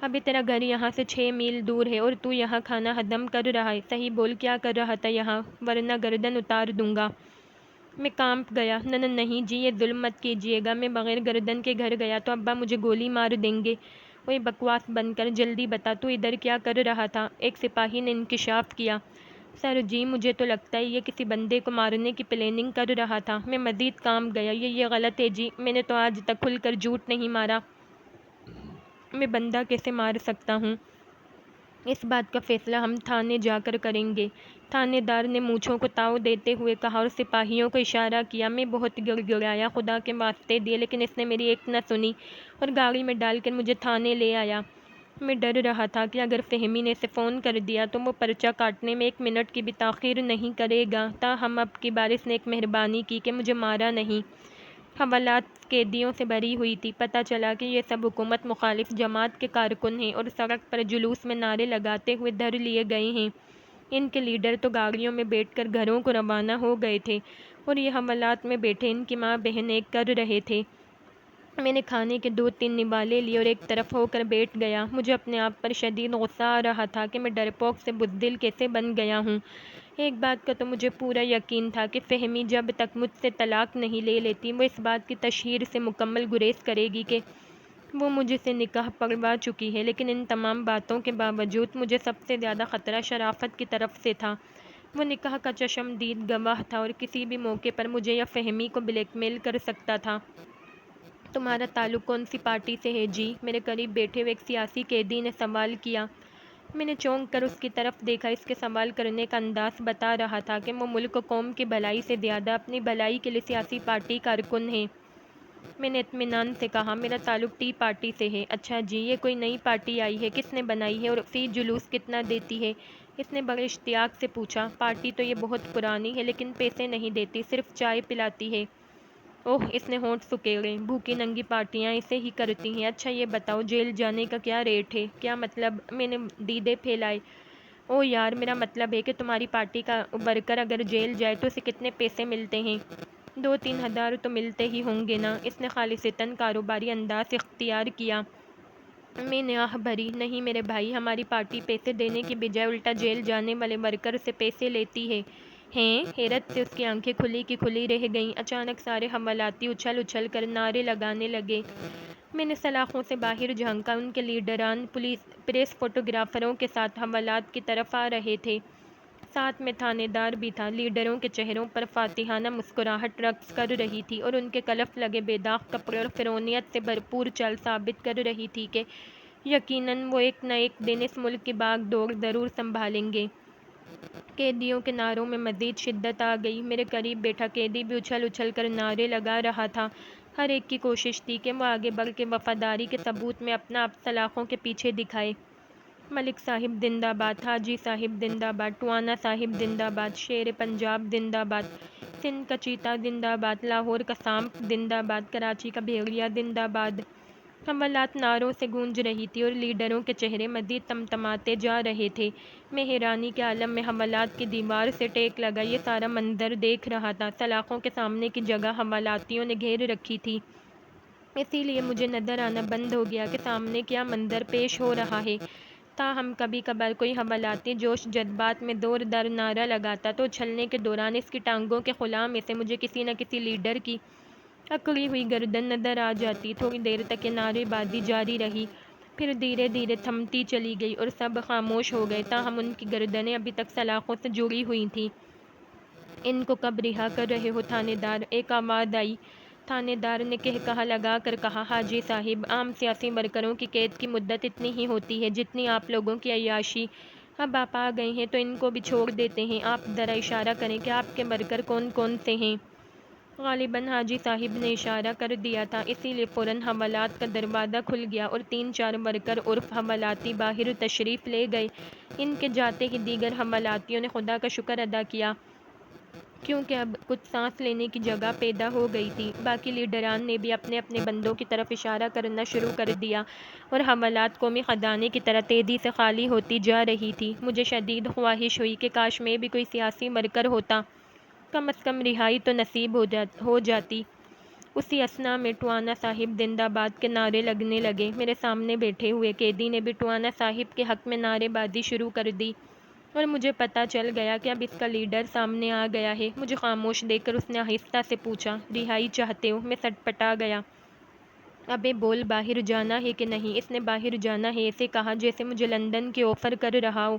ابھی تیرا گھر یہاں سے 6 میل دور ہے اور تو یہاں کھانا ہضم کر رہا ہے؟ صحیح بول، کیا کر رہا تھا یہاں، ورنہ گردن اتار دوں گا۔ میں کانپ گیا۔ نہیں جی، یہ ظلم مت کیجیے گا۔ میں بغیر گردن کے گھر گیا تو ابا مجھے گولی مار دیں گے۔ اوئے بکواس بند کر، جلدی بتا تو ادھر کیا کر رہا تھا؟ ایک سپاہی نے انکشاف کیا۔ سر جی، مجھے تو لگتا ہے یہ کسی بندے کو مارنے کی پلاننگ کر رہا تھا۔ میں مزید کانپ گیا۔ یہ غلط ہے جی، میں نے تو آج تک کھل کر جھوٹ نہیں مارا۔ میں بندہ کیسے مار سکتا ہوں؟ اس بات کا فیصلہ ہم تھانے جا کر کریں گے، تھانے دار نے مونچھوں کو تاؤ دیتے ہوئے کہا اور سپاہیوں کو اشارہ کیا۔ میں بہت گڑ گڑایا، خدا کے واسطے دیے، لیکن اس نے میری ایک نہ سنی اور گاڑی میں ڈال کر مجھے تھانے لے آیا۔ میں ڈر رہا تھا کہ اگر فہمی نے اسے فون کر دیا تو وہ پرچہ کاٹنے میں 1 منٹ کی بھی تاخیر نہیں کرے گا۔ تاہم اب کی بار اس نے ایک مہربانی کی کہ مجھے مارا نہیں۔ حوالات قیدیوں سے بھری ہوئی تھی۔ پتہ چلا کہ یہ سب حکومت مخالف جماعت کے کارکن ہیں اور سڑک پر جلوس میں نعرے لگاتے ہوئے دھر لیے گئے ہیں۔ ان کے لیڈر تو گاڑیوں میں بیٹھ کر گھروں کو روانہ ہو گئے تھے اور یہ حوالات میں بیٹھے ان کی ماں بہنیں کر رہے تھے۔ میں نے کھانے کے 2-3 نوالے لیے اور ایک طرف ہو کر بیٹھ گیا۔ مجھے اپنے آپ پر شدید غصہ آ رہا تھا کہ میں ڈرپوک سے بزدل کیسے بن گیا ہوں۔ ایک بات کا تو مجھے پورا یقین تھا کہ فہمی جب تک مجھ سے طلاق نہیں لے لیتی وہ اس بات کی تشہیر سے مکمل گریز کرے گی کہ وہ مجھ سے نکاح پڑھوا چکی ہے، لیکن ان تمام باتوں کے باوجود مجھے سب سے زیادہ خطرہ شرافت کی طرف سے تھا۔ وہ نکاح کا چشمدید گواہ تھا اور کسی بھی موقع پر مجھے یا فہمی کو بلیک میل کر سکتا تھا۔ تمہارا تعلق کون سی پارٹی سے ہے جی؟ میرے قریب بیٹھے ہوئے ایک سیاسی قیدی نے سوال کیا۔ میں نے چونک کر اس کی طرف دیکھا۔ اس کے سوال کرنے کا انداز بتا رہا تھا کہ وہ ملک و قوم کی بھلائی سے زیادہ اپنی بھلائی کے لیے سیاسی پارٹی کارکن ہیں۔ میں نے اطمینان سے کہا، میرا تعلق ٹی پارٹی سے ہے۔ اچھا جی، یہ کوئی نئی پارٹی آئی ہے؟ کس نے بنائی ہے اور فی جلوس کتنا دیتی ہے؟ اس نے بڑے اشتیاق سے پوچھا۔ پارٹی تو یہ بہت پرانی ہے لیکن پیسے نہیں دیتی، صرف چائے پلاتی ہے۔ اوہ، اس نے ہونٹ سکیڑے۔ بھوکی ننگی پارٹیاں ایسے ہی کرتی ہیں۔ اچھا یہ بتاؤ، جیل جانے کا کیا ریٹ ہے؟ کیا مطلب؟ میں نے دیدے پھیلائے۔ او یار، میرا مطلب ہے کہ تمہاری پارٹی کا ورکر اگر جیل جائے تو اسے کتنے پیسے ملتے ہیں؟ 2-3 ہزار تو ملتے ہی ہوں گے نا؟ اس نے خالصتاً کاروباری انداز اختیار کیا۔ میں نے آہ بھری۔ نہیں میرے بھائی، ہماری پارٹی پیسے دینے کی بجائے الٹا جیل جانے والے ورکر سے پیسے لیتی ہے۔ ہیں؟ حیرت سے اس کی آنکھیں کھلی کی کھلی رہ گئیں۔ اچانک سارے حملاتی اچھل اچھل کر نعرے لگانے لگے۔ میں نے سلاخوں سے باہر جھانکا۔ ان کے لیڈران پریس فوٹوگرافروں کے ساتھ حملات کی طرف آ رہے تھے۔ ساتھ میں تھانے دار بھی تھا۔ لیڈروں کے چہروں پر فاتحانہ مسکراہٹ رقص کر رہی تھی اور ان کے کلف لگے بے داغ کپڑے اور فرعونیت سے بھرپور چال ثابت کر رہی تھی کہ یقیناً وہ ایک نہ ایک دن اس ملک کی باغ دوڑ ضرور سنبھالیں گے۔ قیدیوں کے نعروں میں مزید شدت آ گئی۔ میرے قریب بیٹھا قیدی بھی اچھل اچھل کر نعرے لگا رہا تھا۔ ہر ایک کی کوشش تھی کہ وہ آگے بڑھ کے وفاداری کے ثبوت میں اپنا آپ سلاخوں کے پیچھے دکھائے۔ ملک صاحب زندہ باد، حاجی صاحب زندہ باد، ٹوانا صاحب زندہ باد، شیر پنجاب زندہ باد، سندھ کا چیتا زندہ باد، لاہور کا سانپ زندہ باد، کراچی کا بھیڑیا زندہ باد۔ حملات نعروں سے گونج رہی تھی اور لیڈروں کے چہرے مزید تمتماتے جا رہے تھے۔ میں حیرانی کے عالم میں حملات کی دیوار سے ٹیک لگا یہ سارا منظر دیکھ رہا تھا۔ سلاخوں کے سامنے کی جگہ حملاتیوں نے گھیر رکھی تھی، اسی لیے مجھے نظر آنا بند ہو گیا کہ سامنے کیا منظر پیش ہو رہا ہے۔ تاہم کبھی کبھار کوئی حملاتی جوش جذبات میں زوردار نعرہ لگاتا تو اچھلنے کے دوران اس کی ٹانگوں کے خلا میں سے مجھے کسی نہ کسی لیڈر کی اکڑی ہوئی گردن نظر آ جاتی۔ تھوڑی دیر تک یہ نعرے بازی جاری رہی، پھر دھیرے دھیرے تھمتی چلی گئی اور سب خاموش ہو گئے۔ تاہم ان کی گردنیں ابھی تک سلاخوں سے جڑی ہوئی تھیں۔ ان کو کب رہا کر رہے ہو تھانے دار؟ ایک آواز آئی۔ تھانے دار نے کہا لگا کر کہا، حاجی صاحب، عام سیاسی ورکروں کی قید کی مدت اتنی ہی ہوتی ہے جتنی آپ لوگوں کی عیاشی۔ اب آپ آ گئے ہیں تو ان کو بھی چھوڑ دیتے ہیں۔ آپ ذرا اشارہ کریں کہ آپ کے ورکر کون کون سے ہیں؟ غالباً حاجی صاحب نے اشارہ کر دیا تھا، اسی لیے فوراً حملات کا دروازہ کھل گیا اور 3-4 ورکر عرف حملاتی باہر تشریف لے گئے۔ ان کے جاتے ہی دیگر حملاتیوں نے خدا کا شکر ادا کیا، کیونکہ اب کچھ سانس لینے کی جگہ پیدا ہو گئی تھی۔ باقی لیڈران نے بھی اپنے اپنے بندوں کی طرف اشارہ کرنا شروع کر دیا اور حملات قومی خزانے کی طرح تیزی سے خالی ہوتی جا رہی تھی۔ مجھے شدید خواہش ہوئی کہ کاش میں بھی کوئی سیاسی ورکر ہوتا، کم از کم رہائی تو نصیب ہو جاتی۔ اسی اثنا میں ٹوانا صاحب زندہ باد کے نعرے لگنے لگے۔ میرے سامنے بیٹھے ہوئے قیدی نے بھی ٹوانا صاحب کے حق میں نعرے بازی شروع کر دی اور مجھے پتہ چل گیا کہ اب اس کا لیڈر سامنے آ گیا ہے۔ مجھے خاموش دیکھ کر اس نے آہستہ سے پوچھا، رہائی چاہتے ہو؟ میں سٹپٹا گیا۔ ابے بول، باہر جانا ہے کہ نہیں؟ اس نے باہر جانا ہے ایسے کہا جیسے مجھے لندن کی آفر کر رہا ہو۔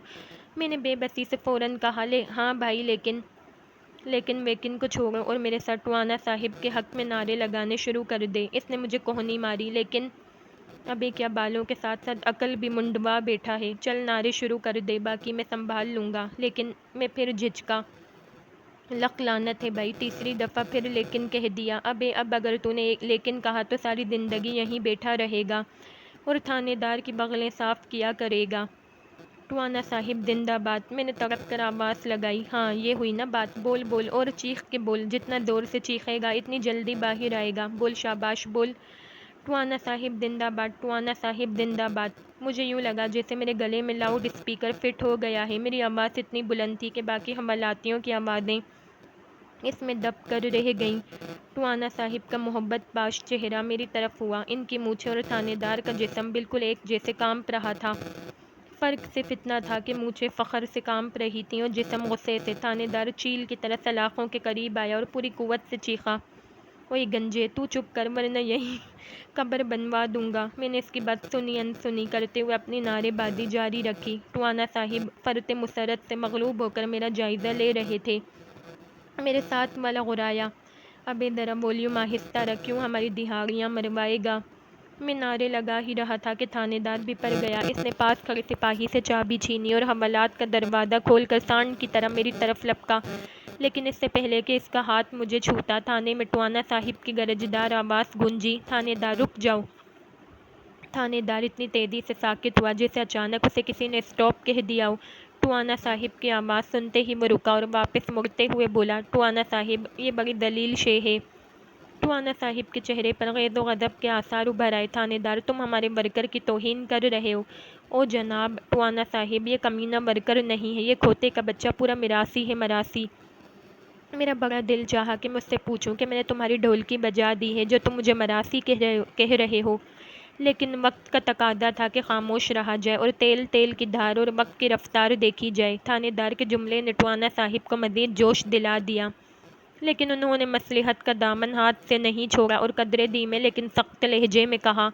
میں نے بے بسی سے فوراً کہا، ہاں بھائی، لیکن ویکن کو چھوڑو اور میرے ساتھ ٹوانا صاحب کے حق میں نعرے لگانے شروع کر دے۔ اس نے مجھے کوہنی ماری، لیکن ابے کیا بالوں کے ساتھ ساتھ عقل بھی منڈوا بیٹھا ہے؟ چل نعرے شروع کر دے، باقی میں سنبھال لوں گا۔ لیکن میں پھر جھجکا۔ لک لعنت ہے بھائی، تیسری دفعہ پھر لیکن کہہ دیا۔ ابے اب اگر تو نے لیکن کہا تو ساری زندگی یہیں بیٹھا رہے گا اور تھانے دار کی بغلیں صاف کیا کرے گا۔ ٹوانا صاحب زندہ باد، میں نے تڑپ کر آواز لگائی۔ ہاں یہ ہوئی نا بات، بول بول اور چیخ کے بول، جتنا زور سے چیخے گا اتنی جلدی باہر آئے گا۔ بول، شاباش بول۔ ٹوانا صاحب زندہ باد، ٹوانا صاحب زندہ باد۔ مجھے یوں لگا جیسے میرے گلے میں لاؤڈ اسپیکر فٹ ہو گیا ہے۔ میری آواز اتنی بلند تھی کہ باقی حملاتیوں کی آوازیں اس میں دب کر رہ گئیں۔ ٹوانا صاحب کا محبت باش چہرہ میری طرف ہوا۔ ان کی مونچھیں اور تھانے دار کا جسم بالکل ایک جیسے کانپ رہا تھا۔ فرق صرف اتنا تھا کہ مونچھیں فخر سے کانپ رہی تھیں اور جسم غصے سے۔ تھانے دار چیل کی طرح سلاخوں کے قریب آیا اور پوری قوت سے چیخا، اوئے گنجے تو چپ کر ورنہ یہی قبر بنوا دوں گا۔ میں نے اس کی بات سنی انسنی کرتے ہوئے اپنی نعرے بازی جاری رکھی۔ ٹوانا صاحب فرط مسرت سے مغلوب ہو کر میرا جائزہ لے رہے تھے۔ میرے ساتھ والا غرایا، ابے ذرا والیوم آہستہ رکھ، کیوں ہماری دہاڑیاں مروائے گا؟ میں نعرے لگا ہی رہا تھا کہ تھانے دار بھی پڑ گیا۔ اس نے پاس کھڑے سپاہی سے چابی چھینی اور حوالات کا دروازہ کھول کر سانڈ کی طرح میری طرف لپکا، لیکن اس سے پہلے کہ اس کا ہاتھ مجھے چھوتا، تھانے میں ٹوانا صاحب کی گرجدار آواز گونجی، تھانے دار رک جاؤ۔ تھانے دار اتنی تیزی سے ساکت ہوا جیسے اچانک اسے کسی نے اسٹاپ کہہ دیا ہو۔ ٹوانا صاحب کی آواز سنتے ہی وہ رکا اور واپس مڑتے ہوئے بولا، ٹوانا صاحب یہ بڑی دلیل شے ہے۔ ٹوانا صاحب کے چہرے پر غیظ و غضب کے آثار ابھر آئے۔ تھانے دار تم ہمارے ورکر کی توہین کر رہے ہو۔ او جناب ٹوانا صاحب یہ کمینہ ورکر نہیں ہے، یہ کھوتے کا بچہ پورا مراسی ہے مراسی۔ میرا بڑا دل چاہا کہ میں اس سے پوچھوں کہ میں نے تمہاری ڈھولکی بجا دی ہے جو تم مجھے مراسی کہہ رہے ہو، لیکن وقت کا تقاضا تھا کہ خاموش رہا جائے اور تیل کی دھار اور وقت کی رفتار دیکھی جائے۔ تھانے دار کے جملے نے ٹوانا صاحب کو مزید جوش دلا دیا، لیکن انہوں نے مصلحت کا دامن ہاتھ سے نہیں چھوڑا اور قدرے دھیمے لیکن سخت لہجے میں کہا،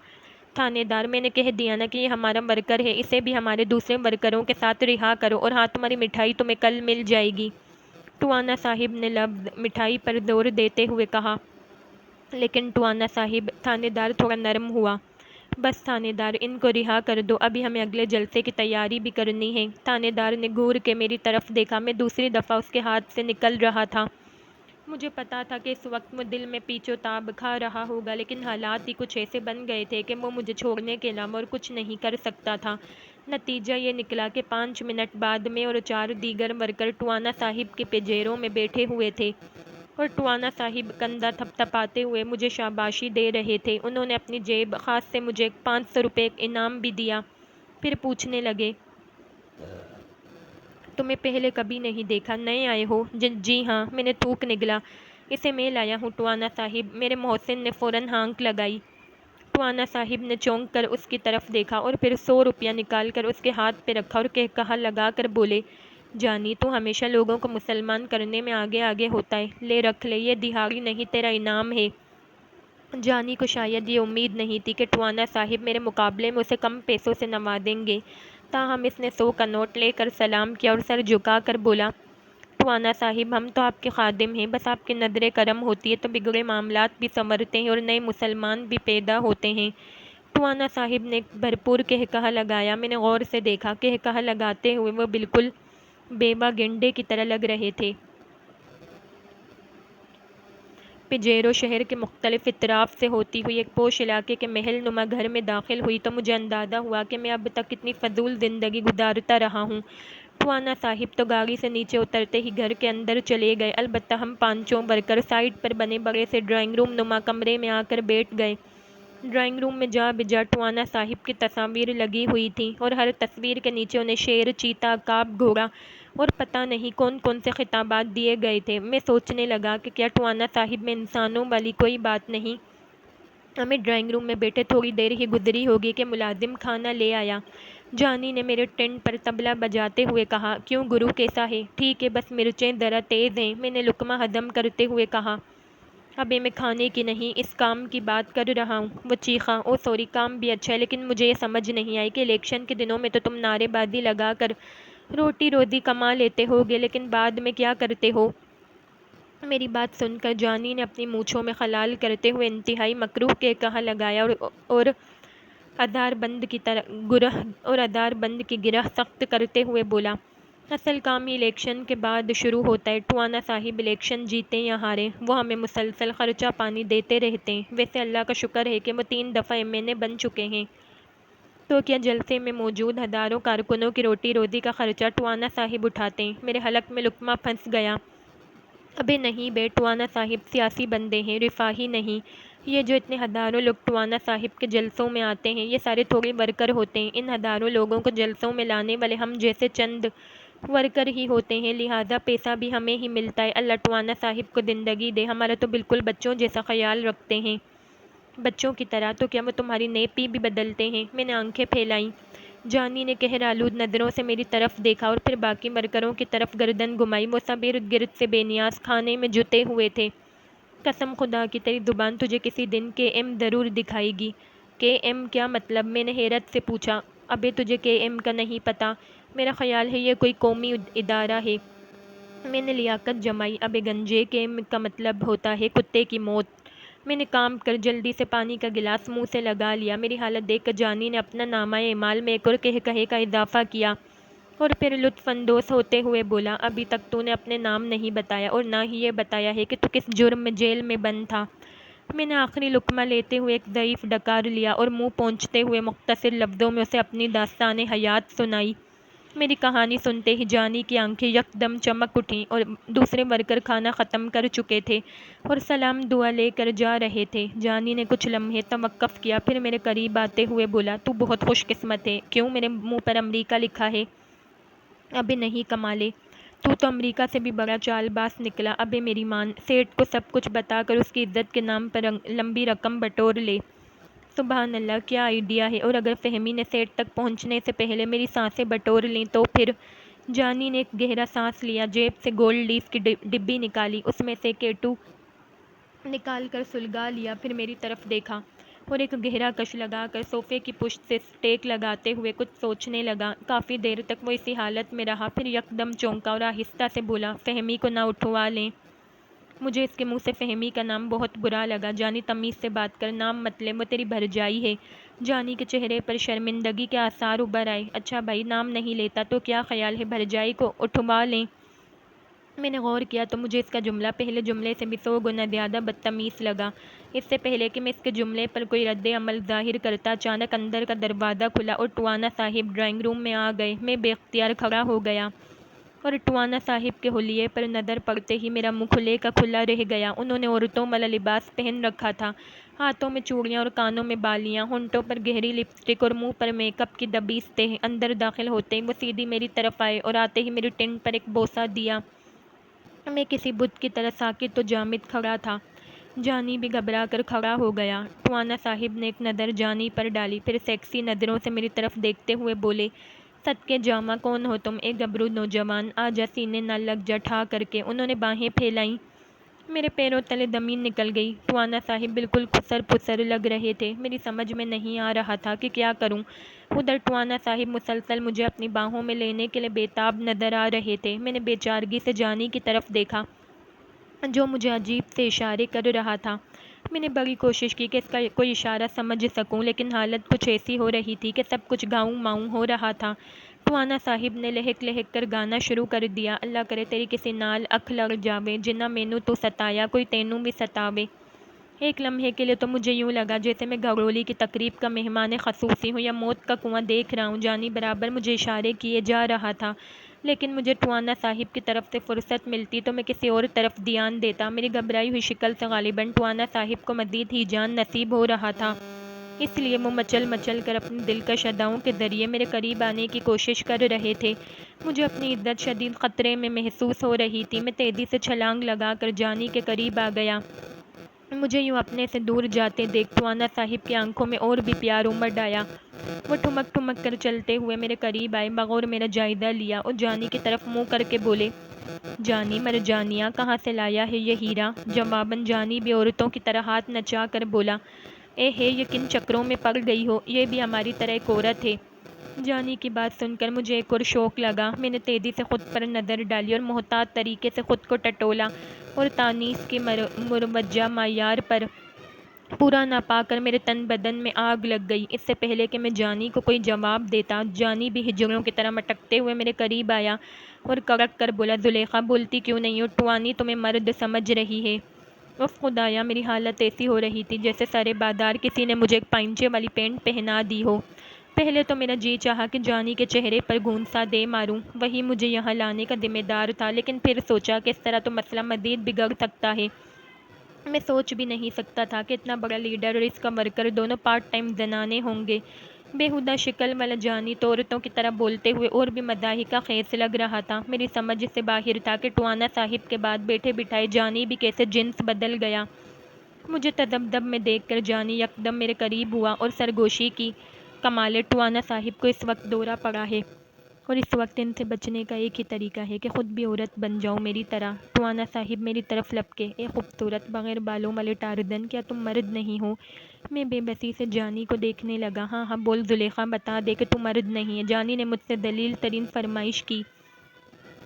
تھانے دار میں نے کہہ دیا نا کہ یہ ہمارا ورکر ہے، اسے بھی ہمارے دوسرے ورکروں کے ساتھ رہا کرو اور ہاں تمہاری مٹھائی تمہیں کل مل جائے گی۔ ٹوانا صاحب نے لفظ مٹھائی پر زور دیتے ہوئے کہا۔ لیکن ٹوانا صاحب، تھانے دار تھوڑا نرم ہوا، بس تھانے دار ان کو رہا کر دو، ابھی ہمیں اگلے جلسے کی تیاری بھی کرنی ہے۔ تھانے دار نے گھور کے میری طرف دیکھا۔ میں دوسری دفعہ اس کے ہاتھ سے نکل رہا تھا۔ مجھے پتا تھا کہ اس وقت وہ دل میں پیچ و تاب کھا رہا ہوگا، لیکن حالات ہی کچھ ایسے بن گئے تھے کہ وہ مجھے چھوڑنے کے علاوہ اور کچھ نہیں کر سکتا تھا۔ نتیجہ یہ نکلا کہ 5 منٹ بعد میں اور 4 دیگر ورکر ٹوانا صاحب کے پجیروں میں بیٹھے ہوئے تھے اور ٹوانا صاحب کندھا تھپتھپاتے ہوئے مجھے شاباشی دے رہے تھے۔ انہوں نے اپنی جیب خاص سے مجھے 500 روپے انعام بھی دیا، پھر پوچھنے لگے، تمہیں پہلے کبھی نہیں دیکھا، نئے آئے ہو؟ جی ہاں، میں نے تھوک نگلا، اسے میں لایا ہوں ٹوانا صاحب۔ میرے محسن نے فوراً ہانک لگائی۔ ٹوانا صاحب نے چونک کر اس کی طرف دیکھا اور پھر 100 روپیہ نکال کر اس کے ہاتھ پہ رکھا اور کہا لگا کر بولے، جانی تو ہمیشہ لوگوں کو مسلمان کرنے میں آگے آگے ہوتا ہے، لے رکھ لے، یہ دہاڑی نہیں تیرا انعام ہے۔ جانی کو شاید یہ امید نہیں تھی کہ ٹوانا صاحب میرے مقابلے میں اسے کم پیسوں سے نوازیں گے، تاہم اس نے 100 کا نوٹ لے کر سلام کیا اور سر جھکا کر بولا، ٹوانا صاحب ہم تو آپ کے خادم ہیں، بس آپ کی نظر کرم ہوتی ہے تو بگڑے معاملات بھی سنورتے ہیں اور نئے مسلمان بھی پیدا ہوتے ہیں۔ ٹوانا صاحب نے ایک بھرپور کہا لگایا۔ میں نے غور سے دیکھا، کہا لگاتے ہوئے وہ بالکل بیوہ گینڈے کی طرح لگ رہے تھے۔ پجیرو شہر کے مختلف اطراف سے ہوتی ہوئی ایک پوش علاقے کے محل نما گھر میں داخل ہوئی تو مجھے اندازہ ہوا کہ میں اب تک کتنی فضول زندگی گزارتا رہا ہوں۔ ٹوانا صاحب تو گاڑی سے نیچے اترتے ہی گھر کے اندر چلے گئے، البتہ ہم پانچوں ورکر سائڈ پر بنے بڑے سے ڈرائنگ روم نما کمرے میں آ کر بیٹھ گئے۔ ڈرائنگ روم میں جا بجا ٹوانا صاحب کی تصاویر لگی ہوئی تھیں اور ہر تصویر کے نیچے انہیں شیر، چیتا، عقاب، گھوڑا اور پتہ نہیں کون کون سے خطابات دیے گئے تھے۔ میں سوچنے لگا کہ کیا ٹوانا صاحب میں انسانوں والی کوئی بات نہیں؟ ہمیں ڈرائنگ روم میں بیٹھے تھوڑی دیر ہی گزری ہوگی کہ ملازم کھانا لے آیا۔ جانی نے میرے ٹینٹ پر طبلہ بجاتے ہوئے کہا، کیوں گرو کیسا ہے؟ ٹھیک ہے، بس مرچیں ذرا تیز ہیں۔ میں نے لقمہ ہضم کرتے ہوئے کہا، ابے میں کھانے کی نہیں، اس کام کی بات کر رہا ہوں۔ وہ چیخا، او سوری، کام بھی اچھا ہے، لیکن مجھے یہ سمجھ نہیں آئی کہ الیکشن کے دنوں میں تو تم نعرے بازی لگا کر روٹی روزی کما لیتے ہوگے، لیکن بعد میں کیا کرتے ہو؟ میری بات سن کر جانی نے اپنی مونچھوں میں خلال کرتے ہوئے انتہائی مکروہ کہا لگایا اور ادار بند کی گرہ سخت کرتے ہوئے بولا، اصل کام ہی الیکشن کے بعد شروع ہوتا ہے۔ ٹوانا صاحب الیکشن جیتیں یا ہاریں، وہ ہمیں مسلسل خرچہ پانی دیتے رہتے ہیں۔ ویسے اللہ کا شکر ہے کہ وہ 3 دفعہ MNA بن چکے ہیں، تو کیا جلسے میں موجود ہزاروں کارکنوں کی روٹی روزی کا خرچہ ٹوانا صاحب اٹھاتے ہیں؟ میرے حلق میں لقمہ پھنس گیا۔ ابے نہیں بے، ٹوانا صاحب سیاسی بندے ہیں، رفاہی نہیں۔ یہ جو اتنے ہزاروں لوگ ٹوانا صاحب کے جلسوں میں آتے ہیں، یہ سارے تھوڑے ورکر ہوتے ہیں۔ ان ہزاروں لوگوں کو جلسوں میں لانے والے ہم جیسے چند ورکر ہی ہوتے ہیں، لہذا پیسہ بھی ہمیں ہی ملتا ہے۔ اللہ ٹوانا صاحب کو زندگی دے، ہمارا تو بالکل بچوں جیسا خیال رکھتے ہیں۔ بچوں کی طرح؟ تو کیا وہ تمہاری نیپی بھی بدلتے ہیں؟ میں نے آنکھیں پھیلائیں۔ جانی نے قہر آلود نظروں سے میری طرف دیکھا اور پھر باقی ورکروں کی طرف گردن گھمائی۔ وہ سب ارد گرد سے بے نیاز کھانے میں جٹے ہوئے تھے۔ قسم خدا کی تیری زبان تجھے کسی دن کے ایم ضرور دکھائے گی۔ کے ایم کیا مطلب؟ میں نے حیرت سے پوچھا۔ ابے تجھے کے ایم کا نہیں پتہ؟ میرا خیال ہے یہ کوئی قومی ادارہ ہے۔ میں نے لیاقت جمائی۔ ابے گنجے، کے ایم کا مطلب ہوتا ہے کتے کی موت۔ میں نے کام کر جلدی سے پانی کا گلاس منہ سے لگا لیا۔ میری حالت دیکھ کر جانی نے اپنا نامہ اعمال میں ایک اور کہے کا اضافہ کیا اور پھر لطف اندوز ہوتے ہوئے بولا، ابھی تک تو نے اپنے نام نہیں بتایا اور نہ ہی یہ بتایا ہے کہ تو کس جرم میں جیل میں بند تھا۔ میں نے آخری لقمہ لیتے ہوئے ایک ضعیف ڈکار لیا اور منہ پونچھتے ہوئے مختصر لفظوں میں اسے اپنی داستان حیات سنائی۔ میری کہانی سنتے ہی جانی کی آنکھیں یکدم چمک اٹھیں اور دوسرے ورکر کھانا ختم کر چکے تھے اور سلام دعا لے کر جا رہے تھے۔ جانی نے کچھ لمحے توقف کیا، پھر میرے قریب آتے ہوئے بولا، تو بہت خوش قسمت ہے۔ کیوں؟ میرے منہ پر امریکہ لکھا ہے۔ ابے نہیں کمالے، تو امریکہ سے بھی بڑا چال باز نکلا۔ ابے میری مان، سیٹھ کو سب کچھ بتا کر اس کی عزت کے نام پر لمبی رقم بٹور لے۔ سبحان اللہ، کیا آئیڈیا ہے! اور اگر فہمی نے سیٹ تک پہنچنے سے پہلے میری سانسیں بٹور لیں تو پھر؟ جانی نے ایک گہرا سانس لیا، جیب سے گولڈ لیف کی ڈبی نکالی، اس میں سے کیٹو نکال کر سلگا لیا، پھر میری طرف دیکھا اور ایک گہرا کش لگا کر صوفے کی پشت سے سٹیک لگاتے ہوئے کچھ سوچنے لگا۔ کافی دیر تک وہ اسی حالت میں رہا، پھر یکدم چونکا اور آہستہ سے بولا، فہمی کو نہ اٹھوا لیں؟ مجھے اس کے منہ سے فہمی کا نام بہت برا لگا۔ جانی تمیز سے بات کر، نام مت لے، وہ تیری بھرجائی ہے۔ جانی کے چہرے پر شرمندگی کے آثار ابھر آئے۔ اچھا بھائی، نام نہیں لیتا تو کیا خیال ہے بھرجائی کو اٹھوا لیں؟ میں نے غور کیا تو مجھے اس کا جملہ پہلے جملے سے بھی 100 گنا زیادہ بدتمیز لگا۔ اس سے پہلے کہ میں اس کے جملے پر کوئی رد عمل ظاہر کرتا، اچانک اندر کا دروازہ کھلا اور ٹوانا صاحب ڈرائنگ روم میں آ گئے۔ میں بے اختیار کھڑا ہو گیا اور ٹوانا صاحب کے حلیے پر نظر پڑتے ہی میرا منہ کھلے کا کھلا رہ گیا۔ انہوں نے عورتوں والا لباس پہن رکھا تھا، ہاتھوں میں چوڑیاں اور کانوں میں بالیاں، ہونٹوں پر گہری لپسٹک اور منہ پر میک اپ کی دبیز تھے۔ اندر داخل ہوتے ہی وہ سیدھی میری طرف آئے اور آتے ہی میری ٹن پر ایک بوسہ دیا۔ میں کسی بت کی طرح ساکت و جامد کھڑا تھا۔ جانی بھی گھبرا کر کھڑا ہو گیا۔ ٹوانا صاحب نے ایک نظر جانی پر ڈالی، پھر سیکسی نظروں سے میری طرف دیکھتے ہوئے بولے، صدقے جاماں، کون ہو تم؟ ایک گبرو نوجوان، آجا سینے نہ لگ جا ٹھا کر کے۔ انہوں نے باہیں پھیلائیں، میرے پیروں تلے زمین نکل گئی۔ ٹوانا صاحب بالکل کھسر پسر لگ رہے تھے۔ میری سمجھ میں نہیں آ رہا تھا کہ کیا کروں۔ ادھر ٹوانا صاحب مسلسل مجھے اپنی باہوں میں لینے کے لیے بےتاب نظر آ رہے تھے۔ میں نے بے چارگی سے جانی کی طرف دیکھا جو مجھے عجیب سے اشارے کر رہا تھا۔ میں نے بڑی کوشش کی کہ اس کا کوئی اشارہ سمجھ سکوں، لیکن حالت کچھ ایسی ہو رہی تھی کہ سب کچھ گاؤں ماؤں ہو رہا تھا۔ ٹوانا صاحب نے لہک لہک کر گانا شروع کر دیا، اللہ کرے تیری کسی نال اکھ لڑ جاوے، جنہ مینوں تو ستایا کوئی تینوں بھی ستاوے۔ ایک لمحے کے لیے تو مجھے یوں لگا جیسے میں گھڑولی کی تقریب کا مہمان خصوصی ہوں یا موت کا کنواں دیکھ رہا ہوں۔ جانی برابر مجھے اشارے کیے جا رہا تھا، لیکن مجھے ٹوانا صاحب کی طرف سے فرصت ملتی تو میں کسی اور طرف دھیان دیتا۔ میری گھبرائی ہوئی شکل سے غالباً ٹوانا صاحب کو مزید ہی جان نصیب ہو رہا تھا، اس لیے وہ مچل مچل کر اپنی دلکش اداؤں کے ذریعے میرے قریب آنے کی کوشش کر رہے تھے۔ مجھے اپنی عزت شدید خطرے میں محسوس ہو رہی تھی۔ میں تیزی سے چھلانگ لگا کر جانی کے قریب آ گیا۔ مجھے یوں اپنے سے دور جاتے دیکھ ٹوانا صاحب کی آنکھوں میں اور بھی پیار امڈ آیا۔ وہ ٹھمک ٹھمک کر چلتے ہوئے میرے قریب آئے، بغور میرا جائزہ لیا اور جانی کی طرف منہ کر کے بولے، جانی مرجانیہ، کہاں سے لایا ہے یہ ہیرا؟ جواباً جانی بھی عورتوں کی طرح ہاتھ نچا کر بولا، اے ہے یہ کن چکروں میں پڑ گئی ہو؟ یہ بھی ہماری طرح ایک عورت ہے۔ جانی کی بات سن کر مجھے ایک اور شوق لگا۔ میں نے تیزی سے خود پر نظر ڈالی اور محتاط طریقے سے خود کو ٹٹولا اور تانیس کے مروجہ معیار پر پورا نہ پا کر میرے تن بدن میں آگ لگ گئی۔ اس سے پہلے کہ میں جانی کو کوئی جواب دیتا، جانی بھی ہجڑوں کی طرح مٹکتے ہوئے میرے قریب آیا اور کڑک کر بولا، زلیخا بولتی کیوں نہیں ہو؟ ٹوانی تمہیں مرد سمجھ رہی ہے؟ اف خدایا، میری حالت ایسی ہو رہی تھی جیسے سارے بازار کسی نے مجھے ایک پائنچے والی پینٹ پہنا دی ہو۔ پہلے تو میرا جی چاہا کہ جانی کے چہرے پر گھونسا دے ماروں، وہی مجھے یہاں لانے کا ذمہ دار تھا، لیکن پھر سوچا کہ اس طرح تو مسئلہ مزید بگڑ سکتا ہے۔ میں سوچ بھی نہیں سکتا تھا کہ اتنا بڑا لیڈر اور اس کا ورکر دونوں پارٹ ٹائم زنانے ہوں گے۔ بےہودہ شکل والا جانی تو عورتوں کی طرح بولتے ہوئے اور بھی مضاحکہ خیز لگ رہا تھا۔ میری سمجھ سے باہر تھا کہ ٹوانا صاحب کے بعد بیٹھے بٹھائے جانی بھی کیسے جنس بدل گیا۔ مجھے تذبذب میں دیکھ کر جانی یکدم میرے قریب ہوا اور سرگوشی کی، کمالے، ٹوانا صاحب کو اس وقت دورہ پڑا ہے۔ اور اس وقت ان سے بچنے کا ایک ہی طریقہ ہے کہ خود بھی عورت بن جاؤ میری طرح۔ توانا صاحب میری طرف لپکے، اے خوبصورت بغیر بالوں والے ٹارزن، کیا تم مرد نہیں ہو؟ میں بے بسی سے جانی کو دیکھنے لگا۔ ہاں ہاں بول زلیخا، بتا دے کہ تو مرد نہیں ہے۔ جانی نے مجھ سے ذلیل ترین فرمائش کی۔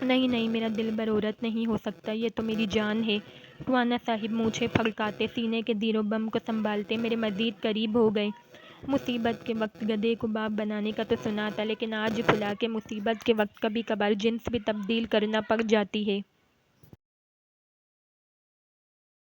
نہیں نہیں، میرا دلبر عورت نہیں ہو سکتا، یہ تو میری جان ہے۔ توانا صاحب مونچھیں پھڑکاتے، سینے کے زیر و بم کو سنبھالتے میرے مزید قریب ہو گئے۔ مصیبت کے وقت گدھے کو باپ بنانے کا تو سنا تھا، لیکن آج کھلا کہ مصیبت کے وقت کبھی کبھار جنس بھی تبدیل کرنا پڑ جاتی ہے۔